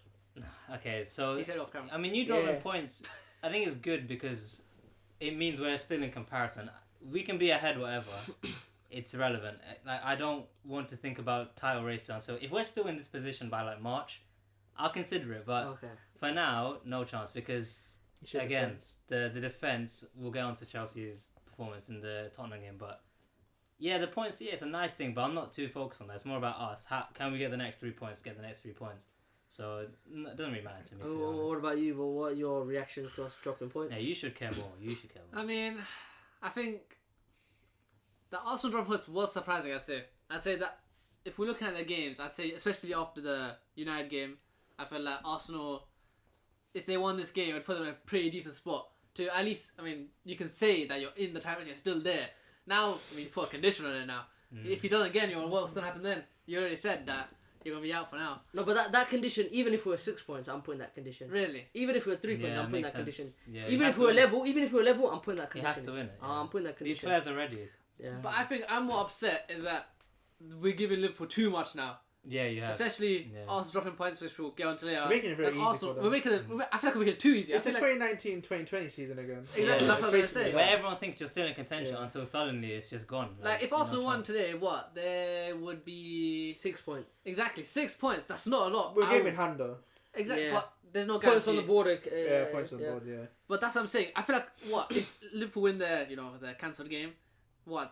Okay, so He said off camera. I mean, you dropping points. I think it's good because it means we're still in comparison. We can be ahead, whatever. It's irrelevant. Like, I don't want to think about title race now. So if we're still in this position by like March, I'll consider it. But for now, no chance because again, the defense. We'll get on to Chelsea's performance in the Tottenham game, but yeah, the points. Yeah, it's a nice thing, but I'm not too focused on that. It's more about us. How can we get the next 3 points? Get the next 3 points. So it doesn't really matter to me. To be honest. What about you? Well, what are your reactions to us dropping points? Yeah, you should care more. I mean, I think the Arsenal drop points was surprising. I'd say that if we're looking at their games, I'd say especially after the United game, I felt like Arsenal, if they won this game, it would put them in a pretty decent spot to at least. I mean, you can say that you're in the title, you're still there. Now, I mean, you put a condition on it now. If he does again, what's gonna happen then? You already said that. You're gonna be out for now. No, but that condition, even if we were 6 points, I'm putting that condition. Really? Even if we were 3 points, I'm putting that condition. Yeah, even if we were level, I'm putting that condition. You have to win it. Yeah. I'm putting that condition. These players are ready. Yeah. But I think I'm more upset is that we're giving Liverpool too much now. Yeah, you have. Essentially, us dropping points, which we'll get onto later. We're making it very easy for them. We're making it. I feel like we're making it too easy. It's the 2019-2020 season again. Exactly, that's what I was going to say. Where everyone thinks you're still in contention until suddenly it's just gone. Like if Arsenal won today, what? There would be 6 points. Exactly, 6 points. That's not a lot. We're game in hand though. Exactly, but there's no points guarantee. on the board. Points on the board. Yeah. But that's what I'm saying. I feel like if Liverpool win their the cancelled game,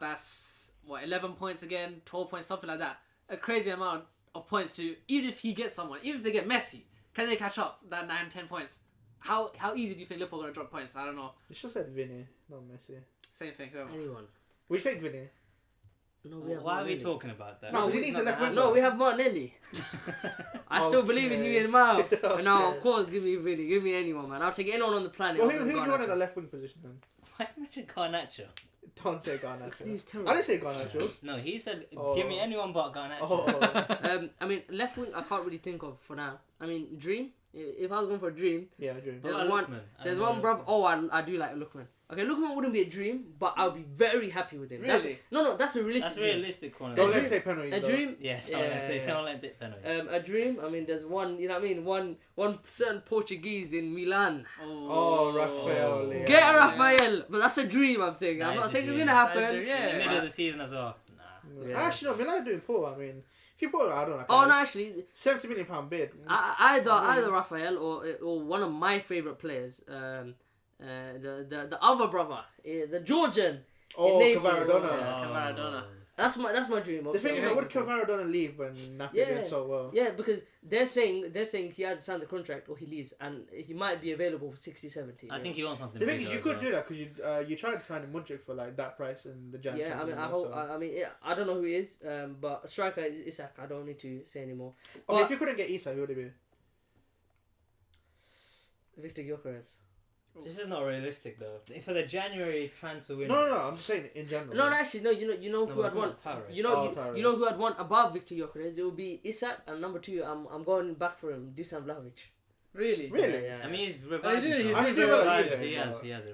that's 11 points again, 12 points, something like that. A crazy amount of points to even if he gets someone, even if they get Messi, can they catch up that 9-10 points? How easy do you think Liverpool are gonna drop points? I don't know. You should have said Vinny, not Messi. Same thing. Whoever. Anyone? We take Vinny. No, we have why are we talking about that? No, he needs a left winger. No, we have Martinelli. I still believe in you and Mao. Okay. No, of course, give me Vinny. Give me anyone, man. I'll take anyone on the planet. Well, who do you want in the left wing position then? Why did you mention Garnacho? Don't say Garnacho. He's terrible. I didn't say Garnacho. No, he said, give me anyone but Garnacho. Oh. I mean, left wing, I can't really think of for now. I mean, Dream. If I was going for a Dream. Yeah, Dream. There's one brother. Oh, I do like Lookman. Okay, Lookman wouldn't be a dream, but I'll be very happy with him. Really? That's a realistic. That's realistic. Don't let him take penalties. A dream. Yes, don't let him take penalties. A dream. I mean, there's one. You know what I mean? One certain Portuguese in Milan. Oh, Rafael. Yeah. Get a Rafael, but that's a dream. I'm saying. I'm not saying it's gonna happen. In the middle of the season as well. Nah. Yeah. Actually, no. Milan are doing poor. I mean, if you put, I don't know. Oh no, actually, £70 million bid. Either Rafael or one of my favorite players. The other brother, the Georgian. Oh, Kvaradona. That's my dream. The thing is, would Kvaradona leave when Napoli did so well? Yeah, because they're saying he either signs a contract or he leaves, and he might be available for 60-70. I think he wants something. The thing is, you could do that because you tried to sign Mudryk for like that price in the January. Yeah, I mean, I don't know who he is, but striker is Isak. I don't need to say anymore. Okay, but if you couldn't get Isak, who would it be? Victor Gyökeres. This is not realistic though. For the January transfer window. No, I'm just saying in general. No, actually, no. You know who I'd want. You know who I'd want above Victor Gyökeres. It would be Isak, and number 2, I'm going back for him, Dusan Vlahovic. Really? Yeah. I mean, he's revived.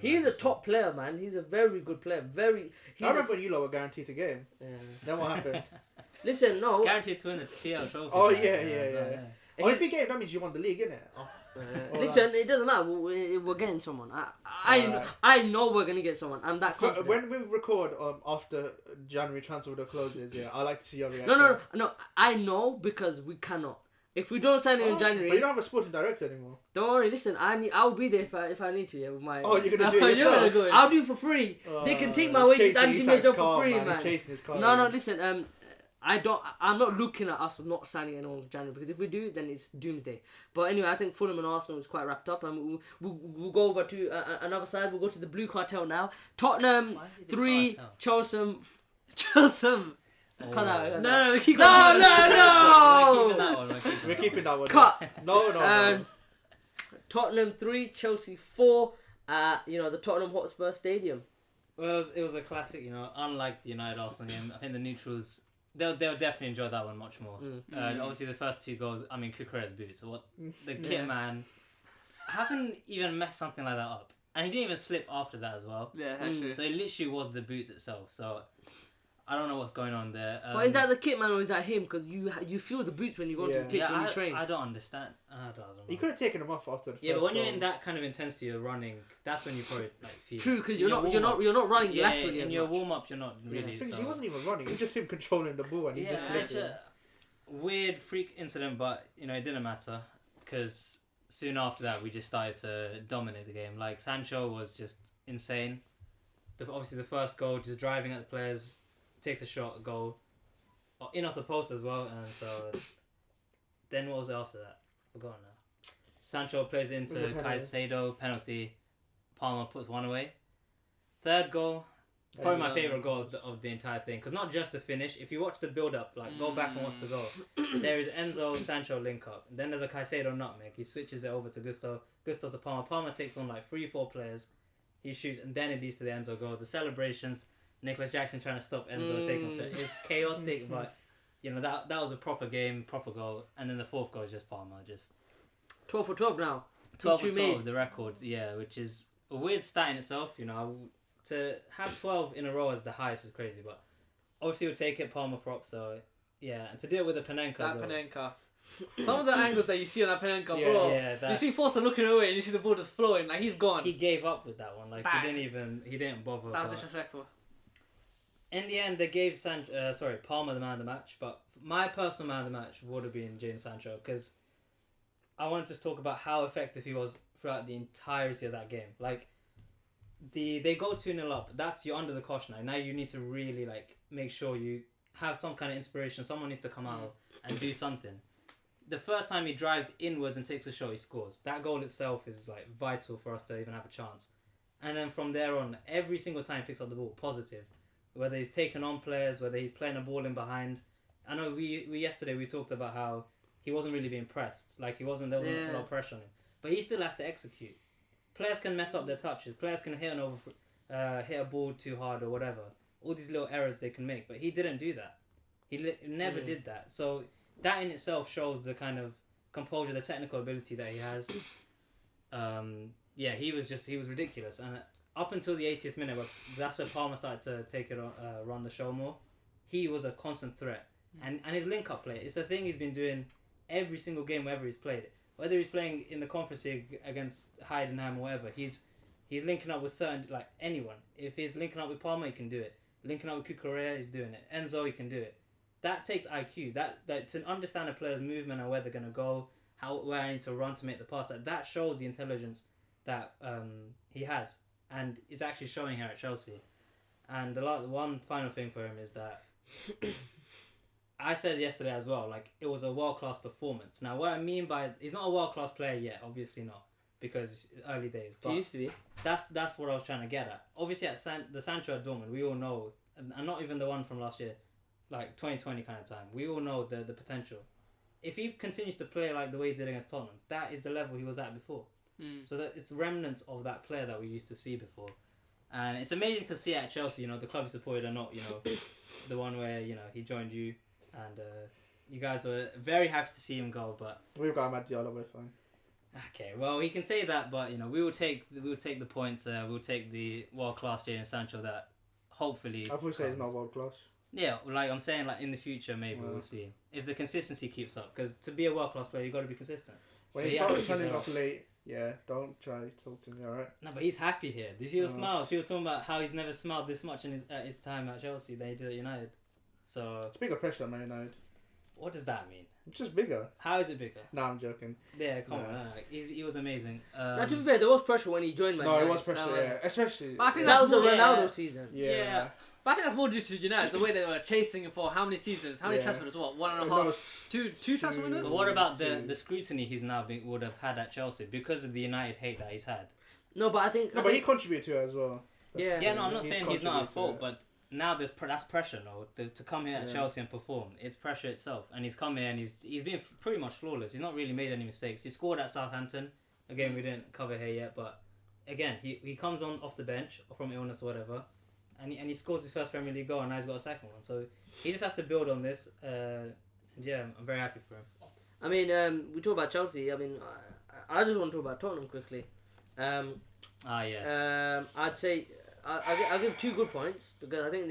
He's a top player, man. He's a very good player. I remember when you lot were guaranteed to get him. Yeah. Then what happened? Listen, no. Guaranteed to win the PL trophy. Oh yeah. Oh, if you get him, that means you won the league, innit? Listen, it doesn't matter. We're getting someone. I know we're gonna get someone. I'm that confident. When we record after January transfer window closes, I like to see your reaction. No. I know because we cannot. If we don't sign it in January, but you don't have a sporting director anymore. Don't worry. Listen, I'll be there if I need to. Yeah, with my. Oh, you're gonna do it yourself. I'll do it for free. They can take my wages and give me a job for free, man. No. Listen, I'm not looking at us not signing anyone in January because if we do, then it's doomsday. But anyway, I think Fulham and Arsenal is quite wrapped up, and we'll go over to another side. We'll go to the blue cartel now. Tottenham 3, Chelsea. No, we keep going. No. We're keeping that one. Cut. No. Tottenham 3, Chelsea 4. The Tottenham Hotspur Stadium. Well, it was a classic. Unlike the United Arsenal game, I think the neutrals. They'll definitely enjoy that one much more. Obviously, the first 2 goals. I mean, Kukure's boots. What the kit man? How can you even mess something like that up? And he didn't even slip after that as well. Yeah, actually. So it literally was the boots itself. So I don't know what's going on there. But is that the kit man or is that him? Because you feel the boots when you go into the pitch when you train. I don't understand. I don't know. You could have taken them off after the first but when goal. you're in that kind of intensity of running, that's when you probably like feel. True, because you're not running laterally. In your warm up, you're not really. The thing is, he wasn't even running. It was just him controlling the ball, and he just slipped it. Weird freak incident, but it didn't matter because soon after that we just started to dominate the game. Like Sancho was just insane. Obviously the first goal, just driving at the players, takes a shot, a goal, in off the post as well, and so then what was it after that? Forgotten now. Sancho plays into Caicedo, penalty. Palmer puts one away. Third goal. Probably my favourite goal of the entire thing. Because not just the finish. If you watch the build-up, go back and watch the goal. There is Enzo-Sancho link-up. Then there's a Caicedo nutmeg. He switches it over to Gusto. Gusto to Palmer. Palmer takes on 3-4 players. He shoots, and then it leads to the Enzo goal. The celebrations, Nicholas Jackson trying to stop Enzo taking it. It's chaotic, but that was a proper game, proper goal. And then the fourth goal is just Palmer. Just 12 for 12 now. 12 for 12, the record, which is a weird stat in itself. To have 12 in a row as the highest is crazy, but obviously we'll take it, Palmer prop, so and to do it with a Panenka Panenka. Some of the angles that you see on that Panenka, bro, you see Foster looking away and you see the ball just flowing, he's gone. He gave up with that one, he didn't bother. That was disrespectful. In the end, they gave Palmer the man of the match, but my personal man of the match would have been Jadon Sancho, because I wanted to talk about how effective he was throughout the entirety of that game. They go 2-0 up. You're under the caution line. Now you need to really make sure you have some kind of inspiration. Someone needs to come out and do something. The first time he drives inwards and takes a shot, he scores. That goal itself is vital for us to even have a chance. And then from there on, every single time he picks up the ball, positive. Whether he's taking on players, whether he's playing a ball in behind. I know we yesterday we talked about how he wasn't really being pressed. There wasn't a lot of pressure on him. But he still has to execute. Players can mess up their touches. Players can hit a ball too hard or whatever. All these little errors they can make. But he didn't do that. He never did that. So that in itself shows the kind of composure, the technical ability that he has. He was ridiculous. And up until the 80th minute, that's where Palmer started to take it on, run the show more. He was a constant threat. And his link-up play, it's a thing he's been doing every single game wherever he's played. Whether he's playing in the Conference League against Heidenheim or whatever, he's linking up with anyone. If he's linking up with Palmer, he can do it. Linking up with Cucurella, he's doing it. Enzo, he can do it. That takes IQ. That to understand a player's movement and where they're gonna go, where I need to run to make the pass. That shows the intelligence that he has, and it's actually showing here at Chelsea. And the one final thing for him is that. I said yesterday as well, it was a world-class performance. Now, what I mean by... He's not a world-class player yet, obviously not, because early days. But he used to be. That's what I was trying to get at. Obviously, at the Sancho at Dortmund, we all know, and not even the one from last year, 2020 kind of time, we all know the potential. If he continues to play the way he did against Tottenham, that is the level he was at before. So that it's remnants of that player that we used to see before. And it's amazing to see at Chelsea, the club he supported are not, the one where, he joined you. And you guys were very happy to see him go, but we've got him at Diallo, we're fine. Okay, well he can say that, but we will take the points. We'll take the world class Jadon Sancho that hopefully. I would say he's not world class. Yeah, I'm saying in the future maybe we'll see if the consistency keeps up, because to be a world class player you got to be consistent. When he started turning off late, don't try talking to me, alright? No, but he's happy here. Do you see the smiles? People talking about how he's never smiled this much in his time at Chelsea than he did at United. So it's bigger pressure at Man United. What does that mean? It's just bigger. How is it bigger? No, I'm joking. Yeah, come on. He was amazing. Now, to be fair, there was pressure when he joined Man United. No, it was pressure, especially... But I think that was the Ronaldo season. Yeah. But I think that's more due to United, the way they were chasing him for how many seasons? How many transfer windows? What, 1.5? Two transfer windows? But what about the scrutiny he's now would have had at Chelsea because of the United hate that he's had? No, but I think... but he contributed to it as well. Yeah, no, I'm not saying he's not at fault, but... Now that's pressure, to come here at Chelsea and perform. It's pressure itself, and he's come here and he's been pretty much flawless. He's not really made any mistakes. He scored at Southampton. Again, we didn't cover here yet, but again, he comes on off the bench or from illness or whatever, and he scores his first Premier League goal, and now he's got a second one. So he just has to build on this. I'm very happy for him. I mean, we talk about Chelsea. I mean, I just want to talk about Tottenham quickly. I'd say. I'll give 2 good points because I think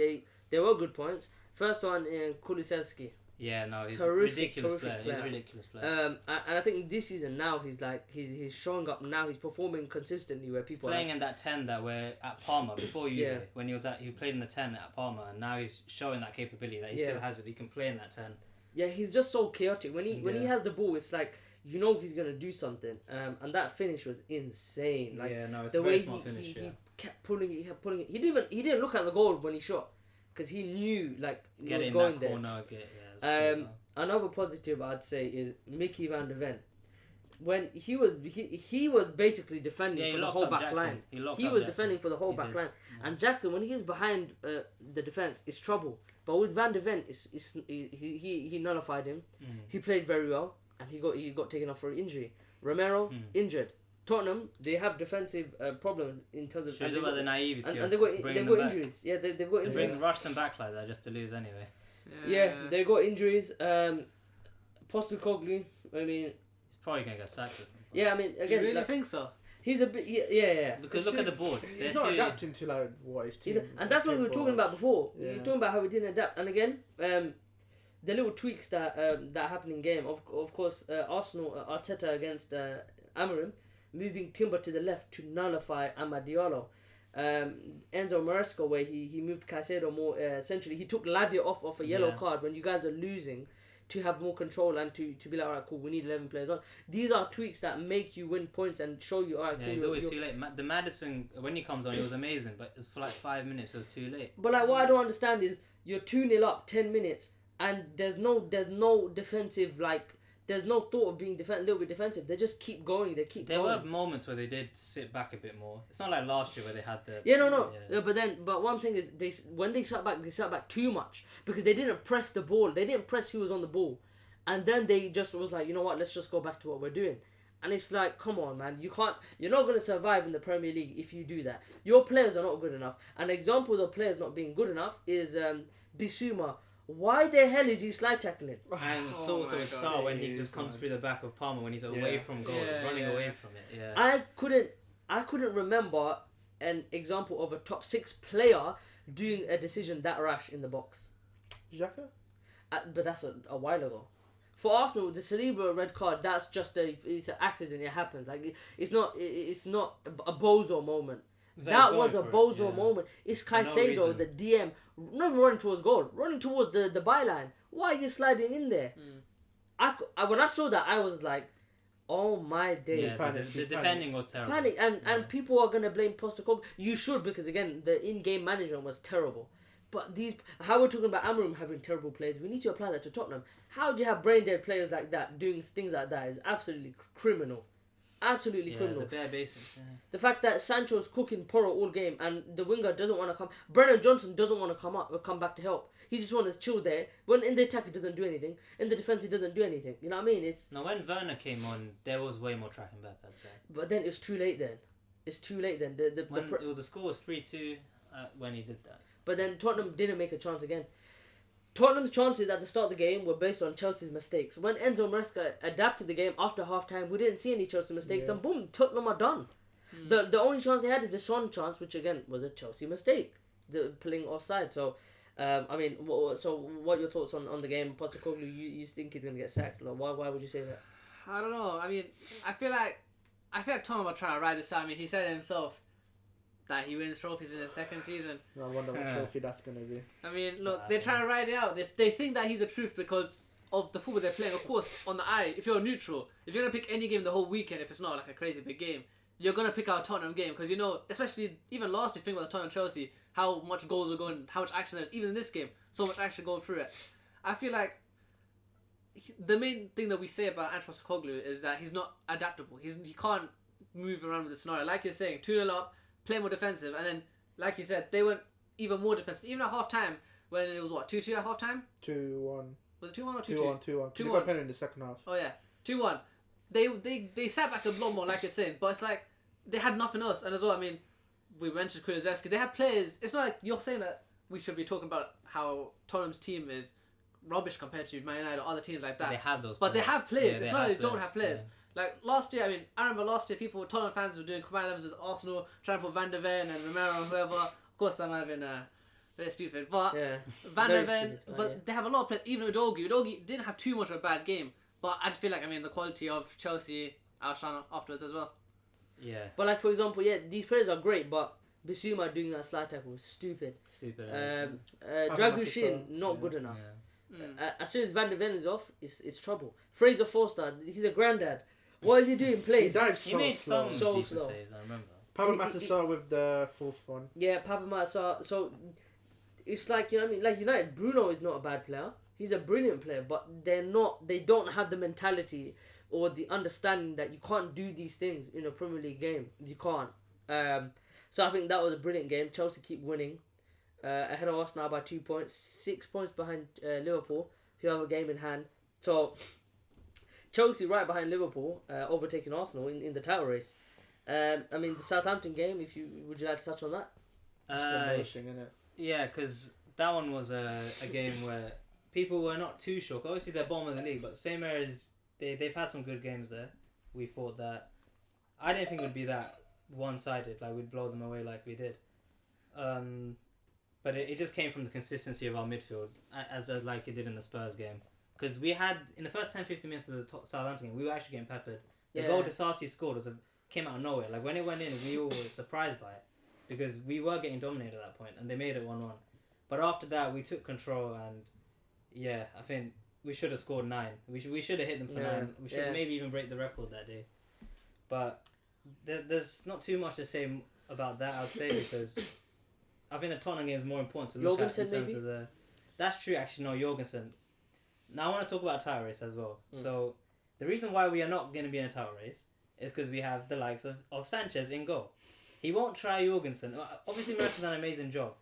There were good points. First one in Kulusevski. Yeah, no, he's Terrific, a ridiculous terrific player. He's a ridiculous player. And I think this season now he's showing up now. He's performing consistently where people he's playing in that 10 that were at Parma before you. When he played in the 10 at Parma, and now he's showing that capability that he still has it. He can play in that 10. Yeah, he's just so chaotic. When he has the ball, it's like you know he's gonna do something. And that finish was insane. Like it's the a way very smart finish. He kept pulling it. He didn't look at the goal when he shot because he knew like he was going there. Corner, another positive I'd say is Mickey van de Ven. When he was basically defending for the whole back line. He was defending for the whole back line. And Jackson, when he's behind the defense, it's trouble. But with Van de Ven, he nullified him. He played very well, and he got taken off for an injury. Romero injured. Tottenham, they have defensive problems in terms of. Should about the naivety and they've got injuries. Yeah, they've got injuries. Rush them back like that just to lose anyway. Yeah, they got injuries. Postecoglou, I mean, he's probably gonna get sacked. Yeah, I mean, again, you really think so? He's a bit, yeah. Because look at the board. He's not adapting to like what his team. And that's what we were talking about before. We were talking about how he didn't adapt. And again, the little tweaks that happen in game. Of course, Arsenal Arteta against Amorim, moving Timber to the left to nullify Amad Diallo. Enzo Maresca, where he moved Caicedo more essentially he took Lavia off a yellow card when you guys are losing to have more control and to be like, alright, cool, we need 11 players on. These are tweaks that make you win points and show you, alright, cool. He's always too late. The Maddison, when he comes on, he was amazing, but it's for like 5 minutes, it was too late. But like, what I don't understand is you're 2-0 up 10 minutes and there's no defensive, like, there's no thought of being a little bit defensive. They just keep going. There were moments where they did sit back a bit more. It's not like last year where they had the... But what I'm saying is when they sat back too much because they didn't press the ball. They didn't press who was on the ball. And then they just was like, you know what, let's just go back to what we're doing. And it's like, come on, man. You're not going to survive in the Premier League if you do that. Your players are not good enough. An example of players not being good enough is Bissouma. Why the hell is he slide tackling? And so Saar when he just comes through the back of Palmer when he's away from goal, running away from it. Yeah. I couldn't remember an example of a top 6 player doing a decision that rash in the box. Xhaka? But that's a while ago. For Arsenal, the Saliba red card, that's just it's an accident. It happens. Like it's not a bozo moment. That was a bozo moment. It's Caicedo, the DM, not even running towards goal, running towards the byline. Why are you sliding in there? When I saw that, I was like, oh my days. Yeah, the defending was terrible. Panic. And people are going to blame Postecoglou. You should, because again, the in-game management was terrible. But how we're talking about Amorim having terrible players, we need to apply that to Tottenham. How do you have brain-dead players like that doing things like that is absolutely criminal. Absolutely criminal. The bare basics. Yeah. The fact that Sancho's cooking Porro all game and the winger doesn't want to come. Brennan Johnson doesn't want to come back to help. He just wants to chill there. When in the attack he doesn't do anything. In the defense he doesn't do anything. You know what I mean? When Werner came on, there was way more tracking back, I'd say. But then it's too late then. The score was 3-2 when he did that. But then Tottenham didn't make a chance again. Tottenham's chances at the start of the game were based on Chelsea's mistakes. When Enzo Maresca adapted the game after half-time, we didn't see any Chelsea mistakes, and boom, Tottenham are done. The only chance they had is the Son chance, which again was a Chelsea mistake, the pulling offside. So, what are your thoughts on the game? Postecoglou, you think he's gonna get sacked? Like, why would you say that? I don't know. I mean, I feel like Tottenham are trying to ride this out. I mean, he said it himself that he wins trophies in his second season. I wonder what trophy that's going to be. I mean, look, they're trying to ride it out. They think that he's the truth because of the football they're playing. Of course, on the eye, if you're neutral, if you're going to pick any game the whole weekend, if it's not like a crazy big game, you're going to pick out Tottenham game because, you know, especially even last year, think about the Tottenham-Chelsea, how much goals were going, how much action there's, even in this game, so much action going through it. I feel like the main thing that we say about Ange Postecoglou is that he's not adaptable. He can't move around with the scenario. Like you're saying, 2-0 up, play more defensive, and then, like you said, they went even more defensive. Even at half-time, when it was, 2-2 at half-time? 2-1. Was it 2-1 or 2-2? 2-1. 2-1. They got a penalty in the second half. Oh, yeah. 2-1. They sat back a lot more, like you're saying, but it's like, they had nothing else. And as well, I mean, we mentioned Kulusevski. They have players. It's not like you're saying that we should be talking about how Tottenham's team is rubbish compared to Man United or other teams like that. But they have those But players. they have players. Yeah, it's not like they don't have players. Yeah. Like last year, I mean, I remember last year, Tottenham fans were doing combined 11s as Arsenal, trying to put Van de Ven and Romero and whoever. Of course, that might have been very stupid. But Yeah. Van Very der Ven, stupid, but yeah. they have a lot of players. Even Udogie didn't have too much of a bad game. But I just feel like, I mean, the quality of Chelsea outshone afterwards as well. Yeah. But like, for example, yeah, these players are great, but Bissouma doing that slide tackle was stupid. Dragushin, not good enough. As soon as Van der Ven is off, it's trouble. Fraser Forster, he's a granddad. What are you doing playing? He dives He so made slow. some So decent slow. saves, I remember. Papa Matasar with the fourth one. Yeah, Papa Matsar. So it's like, you know what I mean? Like United, Bruno is not a bad player. He's a brilliant player, but they don't have the mentality or the understanding that you can't do these things in a Premier League game. You can't. So I think that was a brilliant game. Chelsea keep winning. Ahead of us now by 2 points. 6 points behind Liverpool, who have a game in hand. So Chelsea right behind Liverpool, overtaking Arsenal in the title race. I mean, the Southampton game, would you like to touch on that? Amazing, isn't it? Yeah, because that one was a game where people were not too sure. Obviously, they're bottom of the league, but same areas, they've had some good games there. We thought that... I didn't think it would be that one-sided, like we'd blow them away like we did. But it just came from the consistency of our midfield, as like it did in the Spurs game. Because we had, in the first 10-15 minutes of the Southampton game, we were actually getting peppered. The goal Disasi scored came out of nowhere. Like, when it went in, we all were surprised by it. Because we were getting dominated at that point, and they made it 1-1. But after that, we took control, and yeah, I think we should have scored 9. We should have hit them for 9. We should maybe even break the record that day. But there's not too much to say about that, I would say, because I think the Tottenham game is more important to look at in terms of the... That's true, actually. No, Jorgensen. Now I want to talk about a title race as well. So the reason why we are not going to be in a title race is because we have the likes of Sanchez in goal. He won't try Jorgensen. Obviously, Mercer's done an amazing job.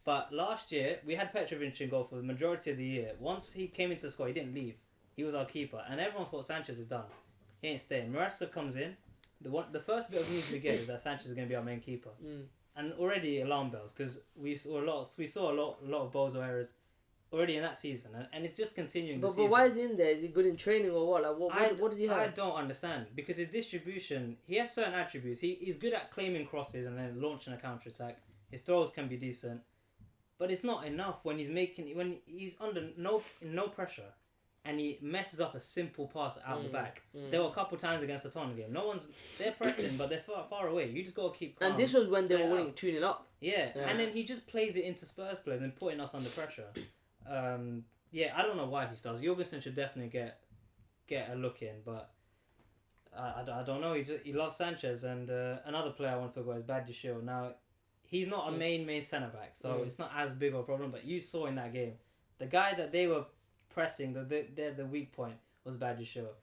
But last year, we had Petrovic in goal for the majority of the year. Once he came into the squad, he didn't leave. He was our keeper. And everyone thought Sanchez is done. He ain't staying. Maresca comes in. The first bit of news we get is that Sanchez is going to be our main keeper. And already alarm bells, because we saw a lot of Bozo errors already in that season, and it's just continuing. But why is he in there? Is he good in training or what? Like what does he have? I don't understand, because his distribution, he has certain attributes. He's good at claiming crosses and then launching a counter attack. His throws can be decent, but it's not enough when he's under no pressure, and he messes up a simple pass out the back. There were a couple times against the Tottenham game. They're pressing, but they're far away. You just gotta keep calm. And this was when they were winning 2-0 up. Yeah, and then he just plays it into Spurs players and putting us under pressure. I don't know why he starts. Jorgensen should definitely get a look in, but I don't know. He loves Sanchez, and another player I want to talk about is Badiashile. Now, he's not a main centre back, so it's not as big of a problem. But you saw in that game, the guy that they were pressing, the weak point was Badiashile.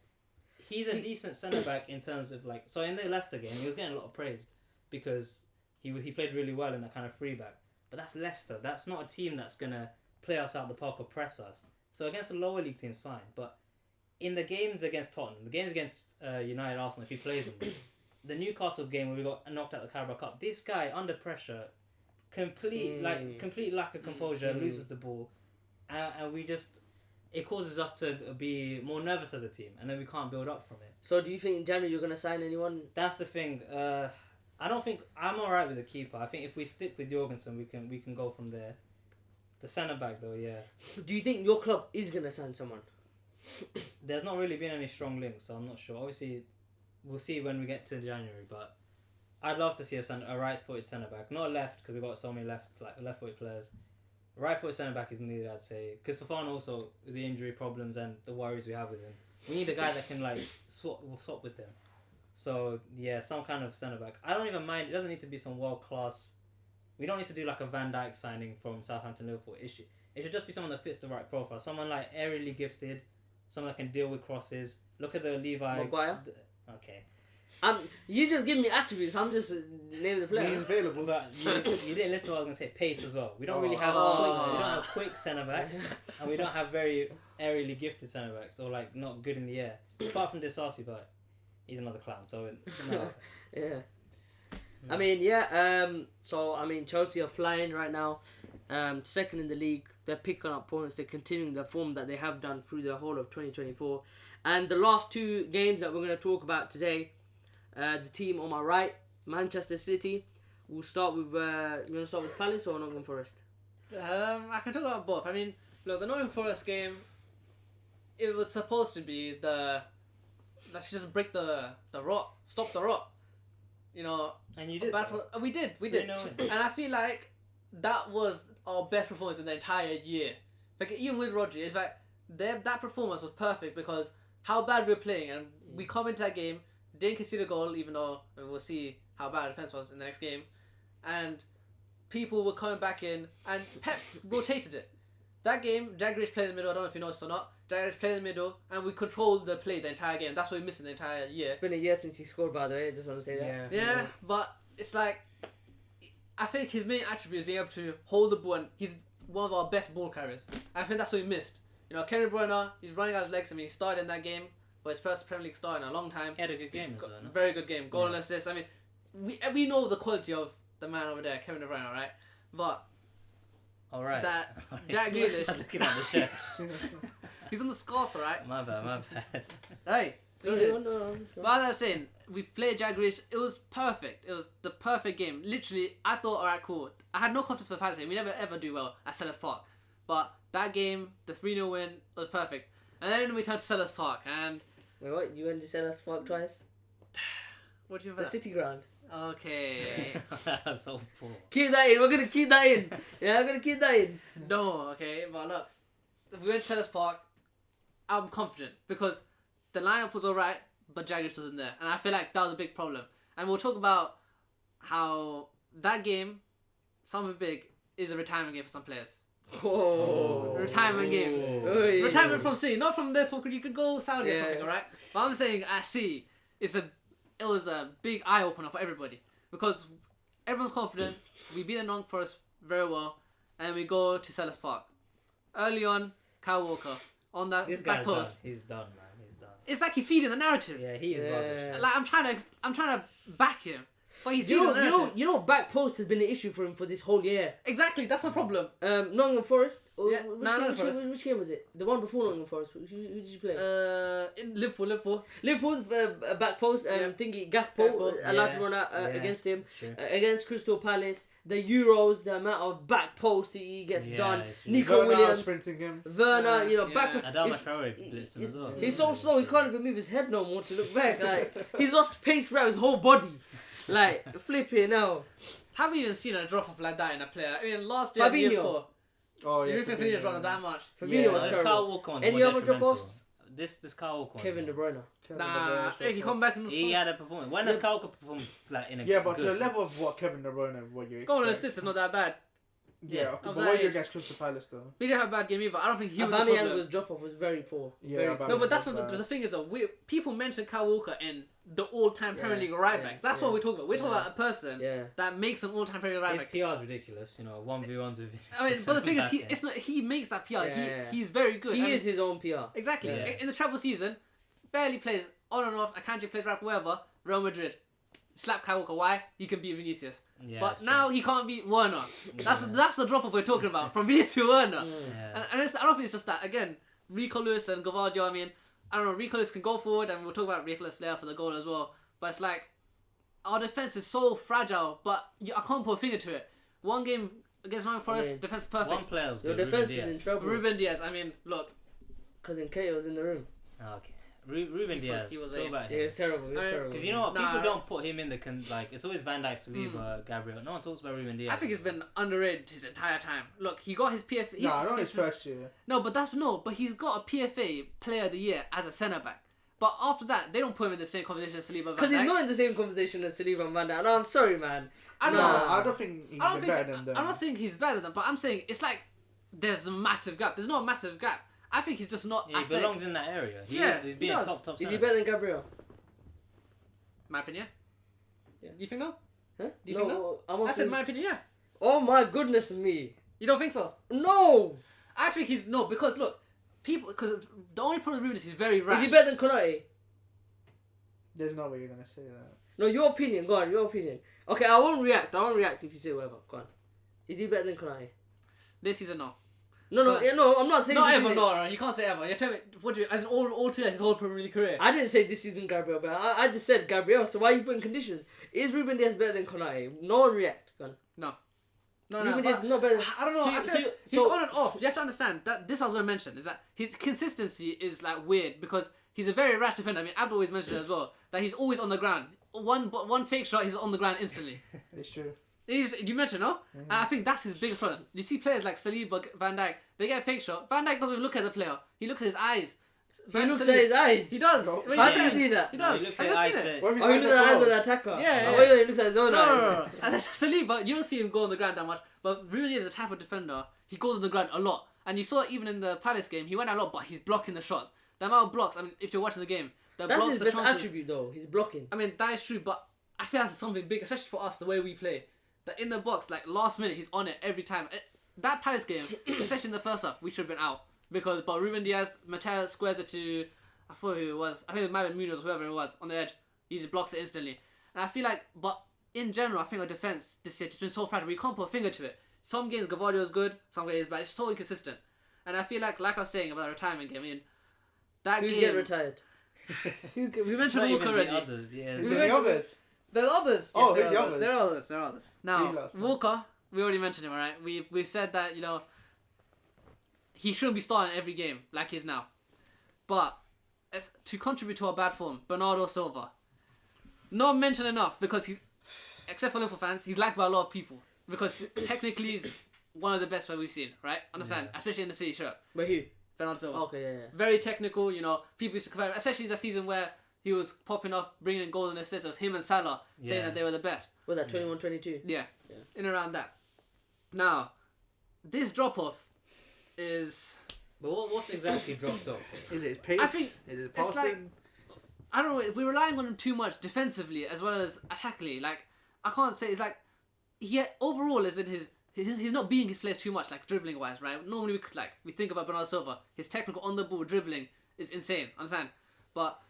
He's a decent centre back in terms of so in the Leicester game, he was getting a lot of praise because he played really well in that kind of free back. But that's Leicester. That's not a team that's gonna play us out the park or press us. So against the lower league teams, fine. But in the games against Tottenham, the games against United, Arsenal, if he plays them, the Newcastle game where we got knocked out the Carabao Cup, this guy under pressure, complete lack of composure, loses the ball, and we just, it causes us to be more nervous as a team, and then we can't build up from it. So do you think in January you're gonna sign anyone? That's the thing. I don't think I'm alright with the keeper. I think if we stick with Jorgensen, we can go from there. The centre back though, yeah. Do you think your club is gonna sign someone? There's not really been any strong links, so I'm not sure. Obviously, we'll see when we get to January, but I'd love to see a right-footed centre back, not a left, because we've got so many left-footed players. A right-footed centre back is needed, I'd say, because Fofana also the injury problems and the worries we have with him. We need a guy that can swap with him. So yeah, some kind of centre back. I don't even mind. It doesn't need to be some world class. We don't need to do like a Van Dijk signing from Southampton, Liverpool. It should just be someone that fits the right profile. Someone like aerially gifted, someone that can deal with crosses. Look at the Levi. Maguire? Okay. You just give me attributes. I'm just naming the player. He's available. But you didn't listen to what I was going to say. Pace as well. We don't really have we don't have quick centre backs, and we don't have very aerially gifted centre backs, or not good in the air. Apart from Disasi, but he's another clown. So no. Yeah. I mean, Chelsea are flying right now. Second in the league. They're picking up points. They're continuing the form that they have done through the whole of 2024. And the last two games that we're going to talk about today, the team on my right, Manchester City. We'll start with. You want to start with Palace or Nottingham Forest? I can talk about both. I mean, look, the Nottingham Forest game, it was supposed to be let's just break the rot, stop the rot. You know, and you did. We did. And I feel like that was our best performance in the entire year. Like even with Rodri, it's like that performance was perfect because how bad we were playing, and we come into that game, didn't concede a goal, even though we'll see how bad the defense was in the next game, and people were coming back in, and Pep rotated it. That game, Jack Grealish played in the middle. I don't know if you noticed or not. Jack Grealish played in the middle, and we controlled the play the entire game. That's what we missed in the entire year. It's been a year since he scored, by the way. I just want to say that. Yeah, but it's like, I think his main attribute is being able to hold the ball, and he's one of our best ball carriers. I think that's what we missed. You know, Kevin De Bruyne, he's running out his legs. I mean, he started in that game for his first Premier League start in a long time. He had a good game as well, no? Very good game. Goal and assist. I mean, we know the quality of the man over there, Kevin De Bruyne, right? But alright. That Jack Grealish. Looking at the shirt. He's on the scarf, alright? My bad. Hey. No, but as I was saying, we played Jack Grealish. It was perfect. It was the perfect game. Literally, I thought, alright, cool. I had no confidence for fantasy. We never ever do well at Sellers Park. But that game, the 3-0 win, was perfect. And then we turned to Sellers Park and... Wait, what? You went to Sellers Park twice? What do you The City Ground. Okay. That's so poor. Keep that in. We're going to keep that in. Yeah, I'm going to keep that in. No, okay. But look, we went to Sellers Park. I'm confident because the lineup was alright, but Jack Grealish wasn't there. And I feel like that was a big problem. And we'll talk about how that game, something big, is a retirement game for some players. Retirement game. Retirement from City, not from there. You could go Saudi or something, alright? But I'm saying at City, it was a big eye opener for everybody because everyone's confident. We beat the Nottingham Forest very well, and we go to Sellers Park. Early on, Kyle Walker on that back post. He's done, man. He's done. It's like he's feeding the narrative. Yeah, he is rubbish. Like I'm trying to back him. But he's feeding the narrative. You know, back post has been an issue for him for this whole year. Exactly, that's my problem. Nottingham Forest. Nottingham Forest. Which game was it? The one before Nottingham Forest. Who did you play? In Liverpool. Liverpool's back post. Thingy Gakpo allowed to run out against him. Against Crystal Palace. The Euros, the amount of back post he gets done. Nico Williams, Werner, back. Adama Traore blitzed him as well. He's so slow. He can't even move his head no more to look back. Like he's lost pace throughout his whole body. Like, flipping now. Haven't even seen a drop off like that in a player. I mean, last year, Fabinho. the year before. Oh, yeah. You think Fabinho dropped that much? Fabinho was terrible. Kyle Walker Any other drop offs? This Kyle Walker. Kevin De Bruyne. Nah, he come back in the He had a performance. When does Kyle Walker perform like in a but to the level of what Kevin De Bruyne, what you expect. Goal and assist is not that bad. But what you against Crystal Palace though? He didn't have a bad game either. I don't think he was the Aubameyang problem. was drop off was very poor. No, but that's not the thing is people mention Kyle Walker in the all-time Premier League right backs. That's what we're talking about. We're talking about a person that makes an all-time Premier League right back. His PR is ridiculous, 1v1s with. I mean, but the thing is, he makes that PR. He's very good. He is his own PR. Exactly. Yeah. In the treble season, barely plays on and off. Akanji plays right, wherever. Real Madrid. Slap Kyle Walker. Why? You can beat Vinicius. Yeah, but now he can't beat Werner. That's the drop off we're talking about from Vinicius to Werner. Yeah. And I don't think it's just that. Again, Rico Lewis and Gvardio. I mean, I don't know. Rico Lewis can go forward, and we'll talk about Rico Lewis later for the goal as well. But it's like our defense is so fragile, but I can't put a finger to it. One game against Nottingham Forest, defense perfect. One player was Your good. defense is in trouble. Ruben Diaz. I mean, look. Because Nketiah was in the room. Okay. Ruben Diaz. He was Yeah, it was terrible. Because you know what? People don't put him in the... it's always Van Dijk, Saliba, Gabriel. No one talks about Ruben Diaz. I think he's been underrated his entire time. Look, he got his PFA... not his first year. No, but he's got a PFA Player of the Year as a centre-back. But after that, they don't put him in the same conversation as Saliba and Van Dijk. Because he's not in the same conversation as Saliba and Van Dijk. No, I'm sorry, man. I don't think he's better than them. I'm not saying he's better than them, but I'm saying it's like there's a massive gap. There's not a massive gap. I think he's just not... Yeah, he belongs in that area. He's being top Is he better than Gabriel? My opinion? Yeah. You think no? Huh? Do you think no? I said my opinion, yeah. Oh my goodness me. You don't think so? No! I think he's... No, because look, because the only problem with Ruben is he's very rash. Is he better than Konate? There's no way you're going to say that. No, your opinion. Go on, your opinion. Okay, I won't react if you say whatever. Go on. Is he better than Konate? This season, no. No, I'm not saying not this ever, season. no, you can't say ever. You're telling me, what do you, as an all together, his whole Premier League career. I didn't say this season Gabriel, but I just said Gabriel, so why are you putting conditions? Is Ruben Diaz better than Konate? No one react. Go on. No. No, Ruben Diaz is not better. I don't know. I feel he's on and off. You have to understand that this I was going to mention is that his consistency is like weird because he's a very rash defender. I mean, Abdul always mentioned it as well that he's always on the ground. One fake shot, he's on the ground instantly. It's true. You mentioned, no? Mm-hmm. And I think that's his biggest problem. You see players like Saliba, Van Dijk, they get a fake shot. Van Dijk doesn't even look at the player. He looks at his eyes. He looks at his eyes. He does. No. How do you do that? He does. He looks Have at you eyes. seen it? What if his Oh, he eyes looks at the are eyes of the closed? attacker. Yeah. Oh, yeah, he looks at his own eyes. No. And then Saliba, you don't see him go on the ground that much, but really is a type of defender. He goes on the ground a lot. And you saw it even in the Palace game, he went a lot, but he's blocking the shots. The amount of blocks, I mean, if you're watching the game, the That's blocks, his the best chances, attribute, though. He's blocking. I mean, that is true, but I feel that's something big, especially for us, the way we play. That in the box, like last minute, he's on it every time. That Palace game, especially in the first half, we should have been out. But Ruben Diaz, Mateo squares it to, I forgot who it was. I think it might have been Munoz, whoever it was, on the edge. He just blocks it instantly. And I feel like, but in general, I think our defence this year just been so fragile. We can't put a finger to it. Some games Gavardio is good, some games bad. It's so inconsistent. And I feel like I was saying about the retirement game, I mean, that Who's game... getting retired? We mentioned Not Walker even already. the others, yeah. Is there any others? There's others. Oh, Yes, who's the others? There are others. Now, Who's last now? Walker, we already mentioned him, alright? We said that, he shouldn't be starting every game like he is now. But to contribute to our bad form, Bernardo Silva. Not mentioned enough because he's, except for Liverpool fans, he's liked by a lot of people. Because technically he's one of the best players we've seen, right? Understand? Yeah. Especially in the City shirt. But who? Bernardo Silva. Okay, yeah. Very technical, people used to compare him, especially the season where he was popping off, bringing in goals and assists. It was him and Salah saying Yeah. that they were the best. Was that 21, 22? Yeah, Yeah. in around that. Now, this drop off is, But what's exactly dropped off? Is it pace? I think Is it it's passing? like- I don't know, if we're relying on him too much defensively as well as attackingly. Like, I can't say, it's like, overall is in he's not being his players too much, like dribbling wise, right? Normally we think about Bernardo Silva, his technical on the ball dribbling is insane, understand? But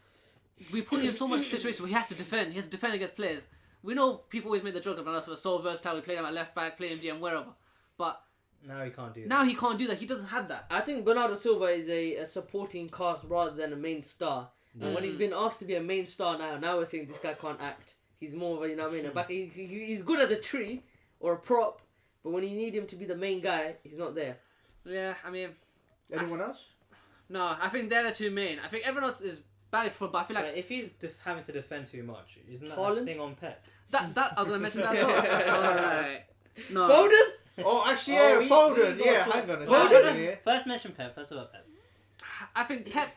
we put him in so much situations where he has to defend against players. We know people always make the joke of Bernardo Silva so versatile, we play him at left back, play him DM, wherever. But Now he can't do that. now he can't do that, he doesn't have that. I think Bernardo Silva is a supporting cast rather than a main star. And when he's been asked to be a main star now we're saying this guy can't act. He's more of a, a back. He's good at the tree or a prop, but when you need him to be the main guy, he's not there. Yeah, I mean, Anyone else? no, I think they're the two main. I think everyone else is bad for, but I feel like If he's having to defend too much, isn't that Haaland? a thing on Pep? that I was gonna mention that as well. Alright. No. Foden? Oh, actually, Oh, yeah, Foden. we got Yeah, Foden. hang on a Foden? second. Yeah. First mention Pep. First about Pep. I think Pep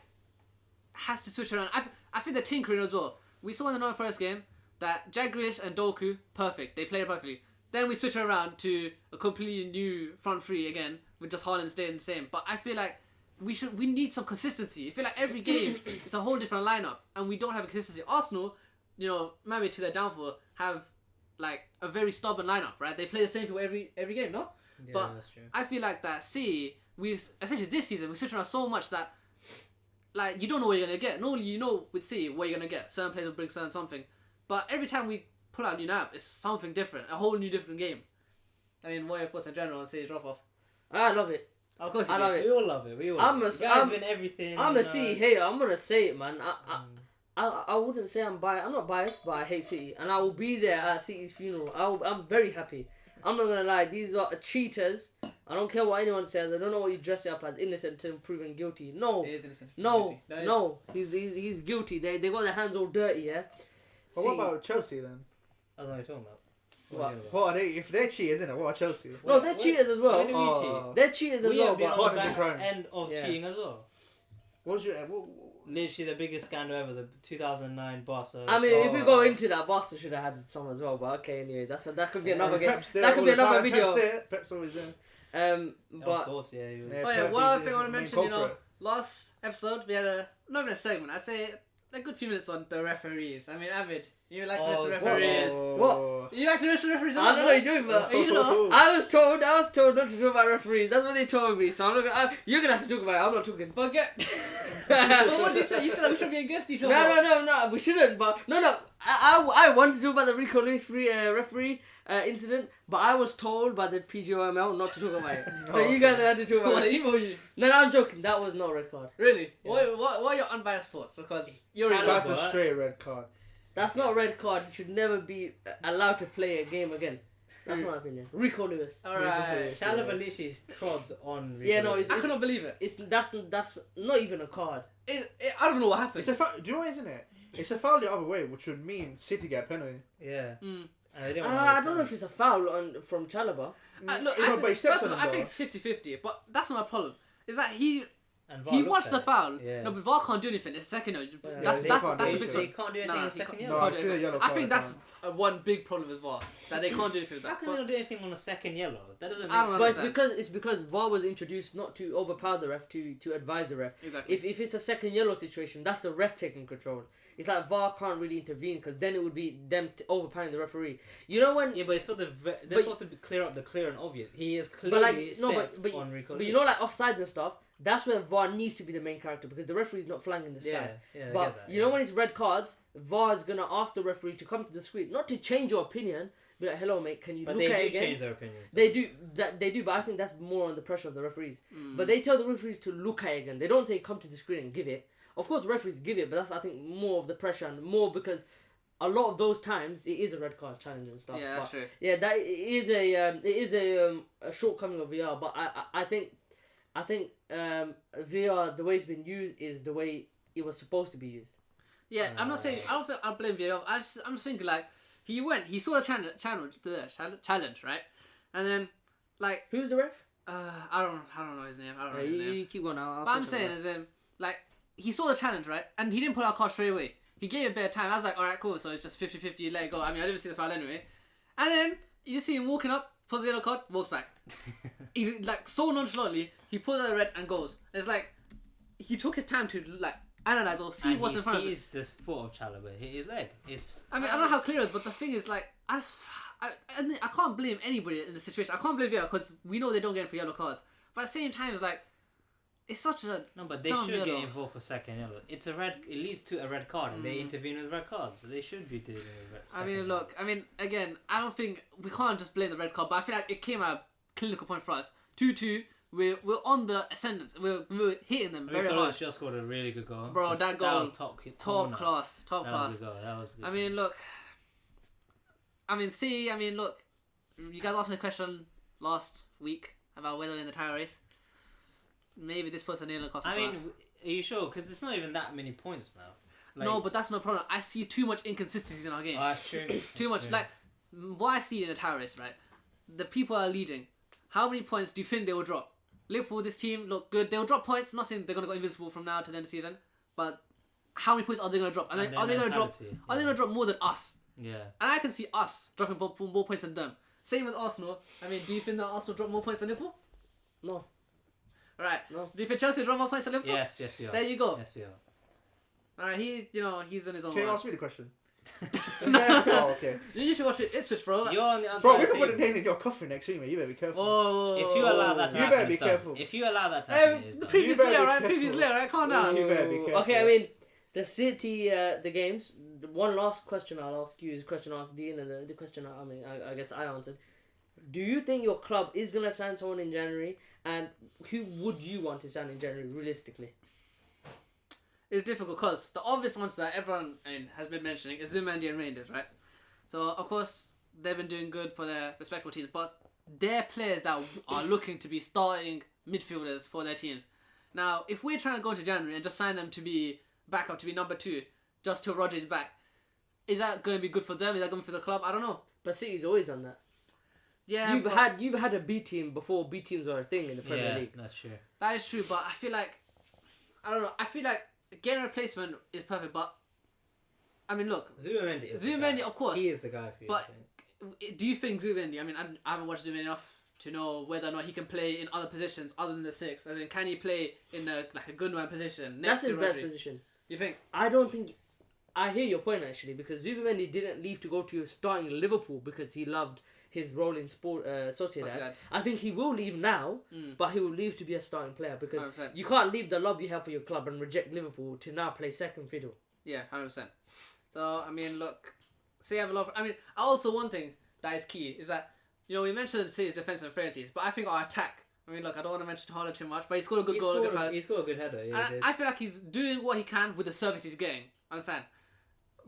has to switch around. I think they're tinkering as well. We saw in the Nottingham Forest game that Jack Grealish and Doku, perfect. They played perfectly. Then we switch around to a completely new front three again, with just Haaland staying the same. But I feel like we need some consistency. I feel like every game it's a whole different lineup, and we don't have a consistency. Arsenal, maybe to their downfall, have like a very stubborn lineup, right? They play the same people every game, no? Yeah, But that's true. I feel like that especially this season, we switch around so much that like you don't know what you're gonna get. Normally you know with City what you're gonna get. Certain players will bring certain something. But every time we pull out a new lineup, it's something different. A whole new different game. I mean, what are your thoughts in general on City's drop off? I love it. Of course you I do. love it. We all love it. We all. I'm love a- it. You guys I'm- win everything. I'm a City hater. I'm gonna say it, man. Mm. I wouldn't say I'm biased. I'm not biased, but I hate City, and I will be there at City's funeral. I'm very happy. I'm not gonna lie. These are cheaters. I don't care what anyone says. I don't know what you dress it up as, innocent until proven guilty. No, It is innocent. no, Guilty. That is- no. He's guilty. They got their hands all dirty. Yeah. But what about Chelsea then? I don't know what you're talking about. What? are you talking about? What are they? If they're cheaters, isn't it? What are Chelsea? No, they're cheaters as well. When do we Oh. cheat? They're cheaters as We well. have been But on What the is the back crime? end of Yeah. cheating as well. What's your? Literally the biggest scandal ever, the 2009 Barca. I mean, if we go Oh. into that, Boston should have had some as well. But okay, anyway, that could be another game. Pep's there That could all be the another time. video. Pep's there. Pep's always there. Of But course, yeah. Yeah, Oh yeah, Pep one is- other thing is I want to the main mention, culprit. last episode we had not even a segment. I'd say a good few minutes on the referees. I mean, Avid, you like to listen to what? referees. What? You like to listen to referees? I don't know what you're doing, but You know. I was told not to talk about referees. That's what they told me. So I'm not gonna. You're gonna have to talk about it. I'm not talking. Forget. But what did you say? You said we should be against each other. No. We shouldn't. But no. I want to talk about the Rico referee incident, but I was told by the PGOML not to talk about it. So you guys had to talk What, about they it. email you? No, I'm joking. That was not a red card. Really? Yeah. What are your unbiased thoughts? Because you're Channel- That's a What? straight red card. That's not a red card. He should never be allowed to play a game again. That's my opinion. Rico Lewis. Alright. Chalobah literally trods on Rico. Yeah, no, Lewis. it's, I cannot believe it. That's not even a card. I don't know what happened. It's a foul. Do you know what, isn't it? It's a foul the other way, which would mean City get a penalty. Yeah. Mm. And they didn't want I don't know if it's a foul from Chalobah. Look, But he steps on him, I though. think it's 50-50, but that's not my problem. Is that he And VAR he looked watched at the it. foul. Yeah. No, but VAR can't do anything. It's second yellow. Yeah, That's they that's can't that's do a big They anything. one. can't do anything Nah, in they second can't- yellow. No, it's clear yellow I card, think they that's can't. one big problem with VAR that they can't do anything with How that. can they But not do anything on a second yellow? That doesn't make I don't sense. But understand. it's because VAR was introduced not to overpower the ref, to advise the ref. exactly. If it's a second yellow situation, that's the ref taking control. It's like VAR can't really intervene because then it would be them overpowering the referee. You know when? Yeah, but it's for they're But- supposed to clear up the clear and obvious. He is But clearly like stepped on Rico. but you know like offsides and stuff. That's where VAR needs to be the main character because the referee's not flying in the sky. yeah. I But get that, you know when it's red cards, VAR is gonna ask the referee to come to the screen, not to change your opinion. Be like, hello mate, can you But look they at it do again? change their opinions. They do, but I think that's more on the pressure of the referees. But they tell the referees to look at it again. They don't say come to the screen and give it. Of course, the referees give it, but that's I think more of the pressure and more because a lot of those times it is a red card challenge and stuff. Yeah, that's But, true. yeah, that is a shortcoming of VR. But I think VR the way it's been used is the way it was supposed to be used. Yeah, I'm not saying I don't think I blame VAR. I'm just thinking like he saw the challenge, right? And then like Who's the ref? I don't know his name. I don't know his name. You keep going now. But I'm saying as in like he saw the challenge, right? And he didn't pull out a card straight away. He gave it a bit of time. I was like, alright, cool, so it's just 50-50, let it go. I mean I didn't see the foul anyway. And then you just see him walking up, pulls the yellow card, walks back. He's like so nonchalantly, he pulls out the red and goes. It's like he took his time to like analyze or see what's in front of him. He sees this foot of Chalobah hit his leg. It's. I mean, I don't know how clear it is, but the thing is, like, I can't blame anybody in the situation. I can't blame VR because we know they don't get it for yellow cards. But at the same time, it's like, it's such a No, but they dumb should yellow. get involved for second yellow. It's a red. It leads to a red card, and they intervene with red cards. So they should be dealing with red. I mean, look, again, I don't think we can't just blame the red card, but I feel like it came at a clinical point for us. 2-2. We're on the ascendance. We're hitting them very hard. just scored a really good goal. Bro, that goal, was top class. That was a good goal. That was a good. I mean, look. Look. You guys asked me a question last week about whether we're in the title race. Maybe this puts a nail in the coffin for us. Are you sure? Because it's not even that many points now. Like, No, but that's no problem. I see too much inconsistency in our game. that's true. Too much. Yeah. Like, what I see in a title race, right? The people are leading. How many points do you think they will drop? Liverpool, this team, look good. They'll drop points. Not saying they're going to go invincible from now to the end of the season. But how many points are they going to drop? And And are they their going to drop? mentality, Are they going to drop more than us? Yeah. And I can see us dropping more points than them. Same with Arsenal. I mean, do you think that Arsenal drop more points than Liverpool? No. Right. No. Do you think Chelsea drop more points than Liverpool? Yes, we are. There you go. Yes, we are. Alright, he's in his own Can you world. ask me the question? No. Oh, okay. You should watch it. It's switch, bro. You're on the other Bro, side we of can put the a team. name in your coffin next week, mate. You better be careful. Oh. If you allow that to You happen, better be it's done. careful. If you allow that to happen, it's The done. previous You better layer, be right? careful. Previous layer, right? Calm down. You better be careful. Okay, I mean, the City, the games. The one last question I'll ask you is a question I asked Dean, and the question I guess I answered. Do you think your club is gonna sign someone in January, and who would you want to sign in January realistically? It's difficult because the obvious answer that everyone has been mentioning is Zubimendi and Rangers, right? So of course they've been doing good for their respective teams, but they're players that are looking to be starting midfielders for their teams. Now, if we're trying to go into January and just sign them to be backup, to be number 2, just till Rodri is back, is that going to be good for them? Is that going to be for the club? I don't know. But City's always done that. Yeah, You've had a B team before B teams were a thing in the Premier League. That's true. that is true, but I feel like getting a replacement is perfect, but I mean, look, Zubimendi is Zubimendi, the guy. of course. He is the guy for you. But- I think. Do you think Zubimendi? I mean, I haven't watched Zubimendi enough to know whether or not he can play in other positions other than the 6. As in, can he play in a Gundogan position next That's his to best Rodri? position. You think? I don't think. I hear your point actually because Zubimendi didn't leave to go to starting Liverpool because he loved his role in Sociedad. Sociedad. I think he will leave now, but he will leave to be a starting player because 100%. you can't leave the love you have for your club and reject Liverpool to now play second fiddle. Yeah, 100%. So I mean, look, say I have a lot. I mean, also one thing that is key is that we mentioned City's defensive frailties, but I think our attack. I mean, look, I don't want to mention Haaland too much, but he scored a good goal. He scored a good header. Yeah, he And did. I feel like he's doing what he can with the service he's getting. Understand?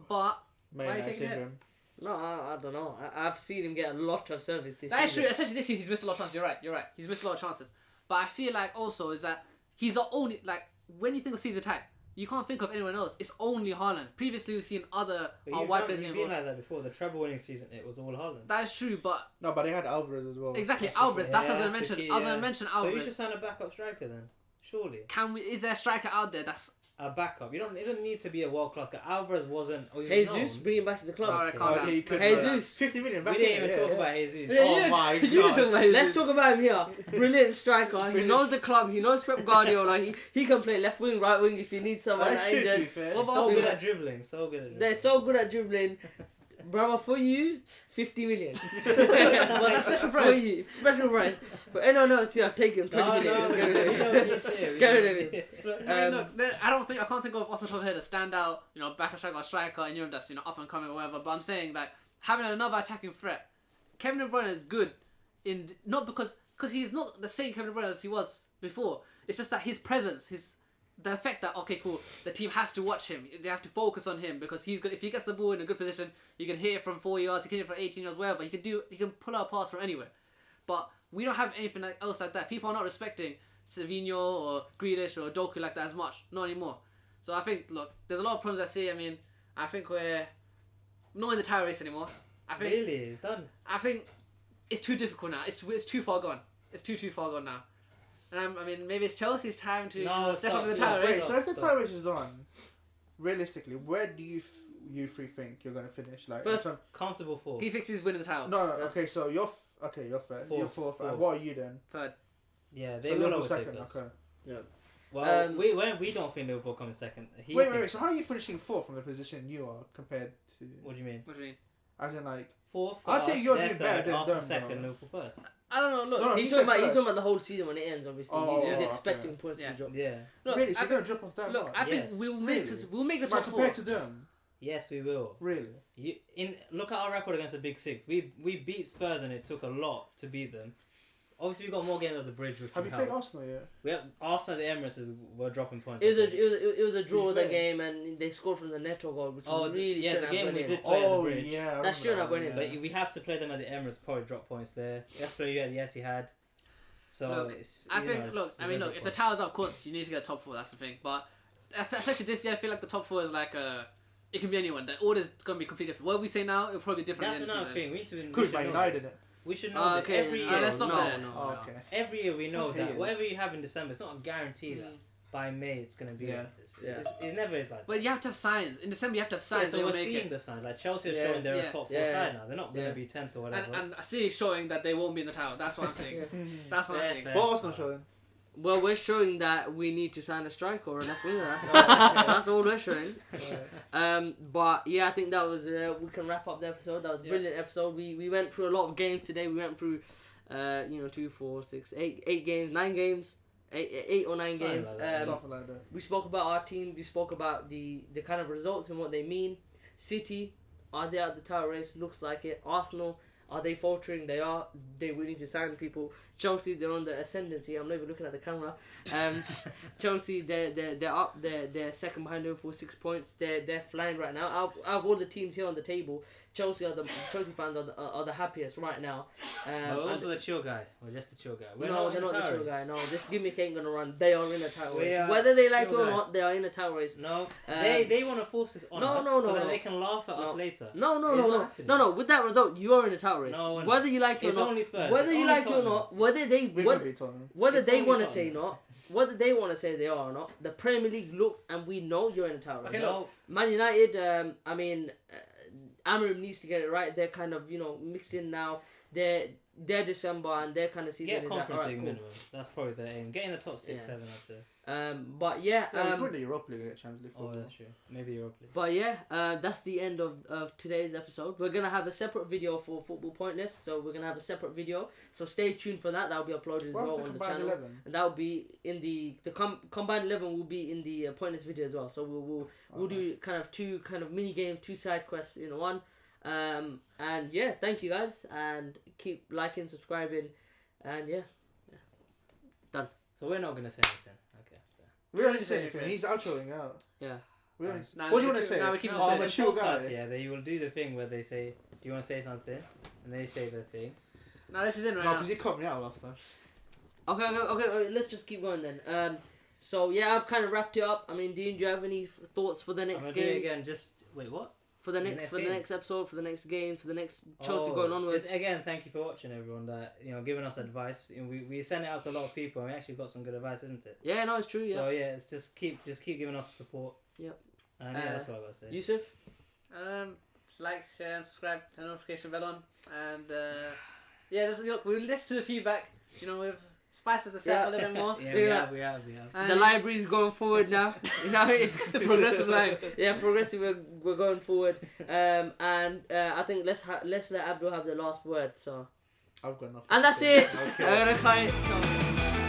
But Man why are you United taking it? syndrome. No, I don't know. I've seen him get a lot of service this That's season. true. Especially this season, he's missed a lot of chances. You're right. He's missed a lot of chances. But I feel like also is that he's the only, like, when you think of season attack, you can't think of anyone else. It's only Haaland. Previously, we've seen other wide players You've been like that before. The treble winning season, it was all Haaland. Uh, That is true, but No, but they had Alvarez as well. exactly That's Alvarez. the That's Yeah, what I was that's gonna the mention. key, I was yeah. gonna mention So you Alvarez. should sign a backup striker then. Surely. Is there a striker out there that's A backup. It doesn't need to be a world class guy. Alvarez wasn't. He was Jesus, known. bring him back to the club. Alright, Okay. calm down. yeah, you could Jesus. 50 million We back didn't in even it, talk yeah. about Jesus. Yeah, Oh yeah, my you God. talk about him. Let's talk about him here. Brilliant striker. He knows the club. He knows Pep Guardiola. He can play left wing, right wing if you need someone. That's true, to be injured. fair. What about So us? good at dribbling. So good at dribbling. They're so good at dribbling. Brother, for you, 50 million. well, that's special For price. you, special price. But anyone else, yeah, take him. 20 million. Get rid of him. Get rid of him. Look, I mean, look, I can't think of off the top of my head a standout, backup striker or striker in Europe that's up and coming or whatever. But I'm saying like having another attacking threat. Kevin De Bruyne is good not because he's not the same Kevin De Bruyne as he was before. It's just that his presence, the effect that okay, cool, the team has to watch him. They have to focus on him because he's good. If he gets the ball in a good position, you can hit it from 4 yards, you can hit it from 18 yards, wherever. He can pull out a pass from anywhere. But we don't have anything else like that. People are not respecting Savinho or Grealish or Doku like that as much. Not anymore. So I think, look, there's a lot of problems I see. I mean, I think we're not in the title race anymore. I think Really, it's done. I think it's too difficult now. It's too far gone. It's too far gone now. And I mean, maybe it's Chelsea's time to step up in the title race. Wait, so if the title race is done, realistically, where do you three think you're going to finish? Like First. Comfortable fourth. He thinks he's winning the title. No, okay, so you're third. You're fourth. And what are you then? Third. Yeah, they So will Liverpool overtake second. us. Okay. Yeah. Well, we don't think Liverpool coming second. Wait. So how are you finishing fourth from the position you are compared to? What do you mean? What do you mean? As in, like, Fourth. I'd say you're doing third, better than Arsenal them, second, though. Liverpool first. I don't know. Look, No, he's he talking said about first. the whole season when it ends. Obviously, Oh, he's okay. expecting points Yeah. to drop. Yeah. look, really? So I you're going think, to drop off that look, much? I think Yes. we'll Really? make the But top four. compared to them, Yes, we will. really? Look at our record against the Big Six. We beat Spurs and it took a lot to beat them. Obviously, we got more games at the bridge, which Have you will played help. Arsenal yet? We have Arsenal at the Emirates were dropping points. It I think. was a draw Who's of the playing? game, and they scored from the Neto goal, which Oh, really yeah, shouldn't the have game went we in. did play at the Oh, bridge. yeah. I That shouldn't have remember went in, that, But we have to play them at the Emirates, probably drop points there. Let's play you at the Etihad. So Look, it's, I you think. know, it's- Look, I mean, look. If the points. tile's up, of course, you need to get a top four. That's the thing. But especially this year, I feel like the top four is like it can be anyone. The order's gonna be completely different. What we say now, it'll probably be different. That's at the end another of the season. thing. We need to. Could we be should Man know United. this. We should know that Okay, every year. let's not there. Oh, okay. Every year we know It's not that here. whatever you have in December, it's not a guarantee that Mm. by May it's gonna be Yeah. like this. Yeah. It never is like that. But you have to have signs. In December, you have to have Yeah, signs. so that we're will make seeing it. the signs. Like Chelsea are Yeah. showing they're Yeah. a top four Yeah. side now. They're not going to Yeah. be 10th or whatever. And I see showing that they won't be in the title. That's what I'm saying. Yeah. That's what I'm Fair, saying. fair. What Arsenal showing? Well, we're showing that we need to sign a striker or a left winger. That's all we're showing. But yeah, I think that was we can wrap up the episode. That was a brilliant episode. We went through a lot of games today. We went through 2, 4, 6, 8 games, 9 games, 8 or 9 Something games. like that. Something like that. We spoke about our team. We spoke about the kind of results and what they mean. City, are they at the title race? Looks like it. Arsenal, are they faltering? They are. They will need to sign people. Chelsea, they're on the ascendancy. I'm not even looking at the camera. Chelsea, they're up. They're second behind Liverpool, 6 points. They're flying right now. Out of all the teams here on the table, Chelsea fans are the happiest right now. But also the chill guy. We're just the chill guy. We're no, not they're in not the title chill guy. race. No, this gimmick ain't gonna run. They are in a title We race. are Whether they like it chill or guy. not, they are in a title race. No, they want to force this on no, us no, so no, that no. they can laugh at us later. No. With that result, you are in a title race. No, we're not. Whether you like it or It's not, only Spurs. whether It's you only like it or Tottenham. not, whether they We're going to be Tottenham. whether It's they only want to say Tottenham. not, whether they want to say they are or not, the Premier League looks and we know you're in a title race. Okay, No, Man United, Amorim needs to get it right. They're kind of mixing now. They're December and their kind of season get is Conference like, League alright, minimum. That's probably the aim. Get in the top 6, Yeah. 7, I'd say. cool. But yeah, Yeah, we're in the Europa League and Champions League. Oh, football. that's true. Maybe Europa League. But yeah, that's the end of today's episode. We're going to have a separate video for Football Pointless. So we're going to have a separate video. So stay tuned for that. That will be uploaded as What well was on the combined channel. 11? And that will be in the combined 11 will be in the Pointless video as well. So we'll do kind of 2 kind of mini games, 2 side quests in one. And yeah, thank you guys. And keep liking, subscribing. And yeah. Done. So we're not going to say anything. Okay. We don't need to say anything. He's outroing out. Yeah. We don't. Nah, What do you we want to keep- say? nah, we keep Oh, on I'm saying a chill guy. Yeah, you will do the thing where they say Do you want to say something? And they say their thing. No, this is in right No, now. because he cut me out last time. Okay, let's just keep going then. So yeah, I've kind of wrapped it up. I mean, Dean, do you have any thoughts for the next game? Again, just wait, what? For the next episode, for the next game, for the next Chelsea going onwards. Again, thank you for watching, everyone. That giving us advice. We send it out to a lot of people, and we actually got some good advice, isn't it? Yeah, no, it's true. Yeah. So yeah, it's just keep giving us support. Yep. And yeah, that's what I gotta say. Yusuf? Just like, share, and subscribe, turn the notification bell on, and yeah, just look. We'll listen to the feedback. We've spices the set a little bit more. Yeah, we have. The library's going forward now. Progressive line. Yeah, progressive. We're going forward. And I think let's let Abdul have the last word. So I've got nothing. and that's it. Okay. I'm gonna cut it. So.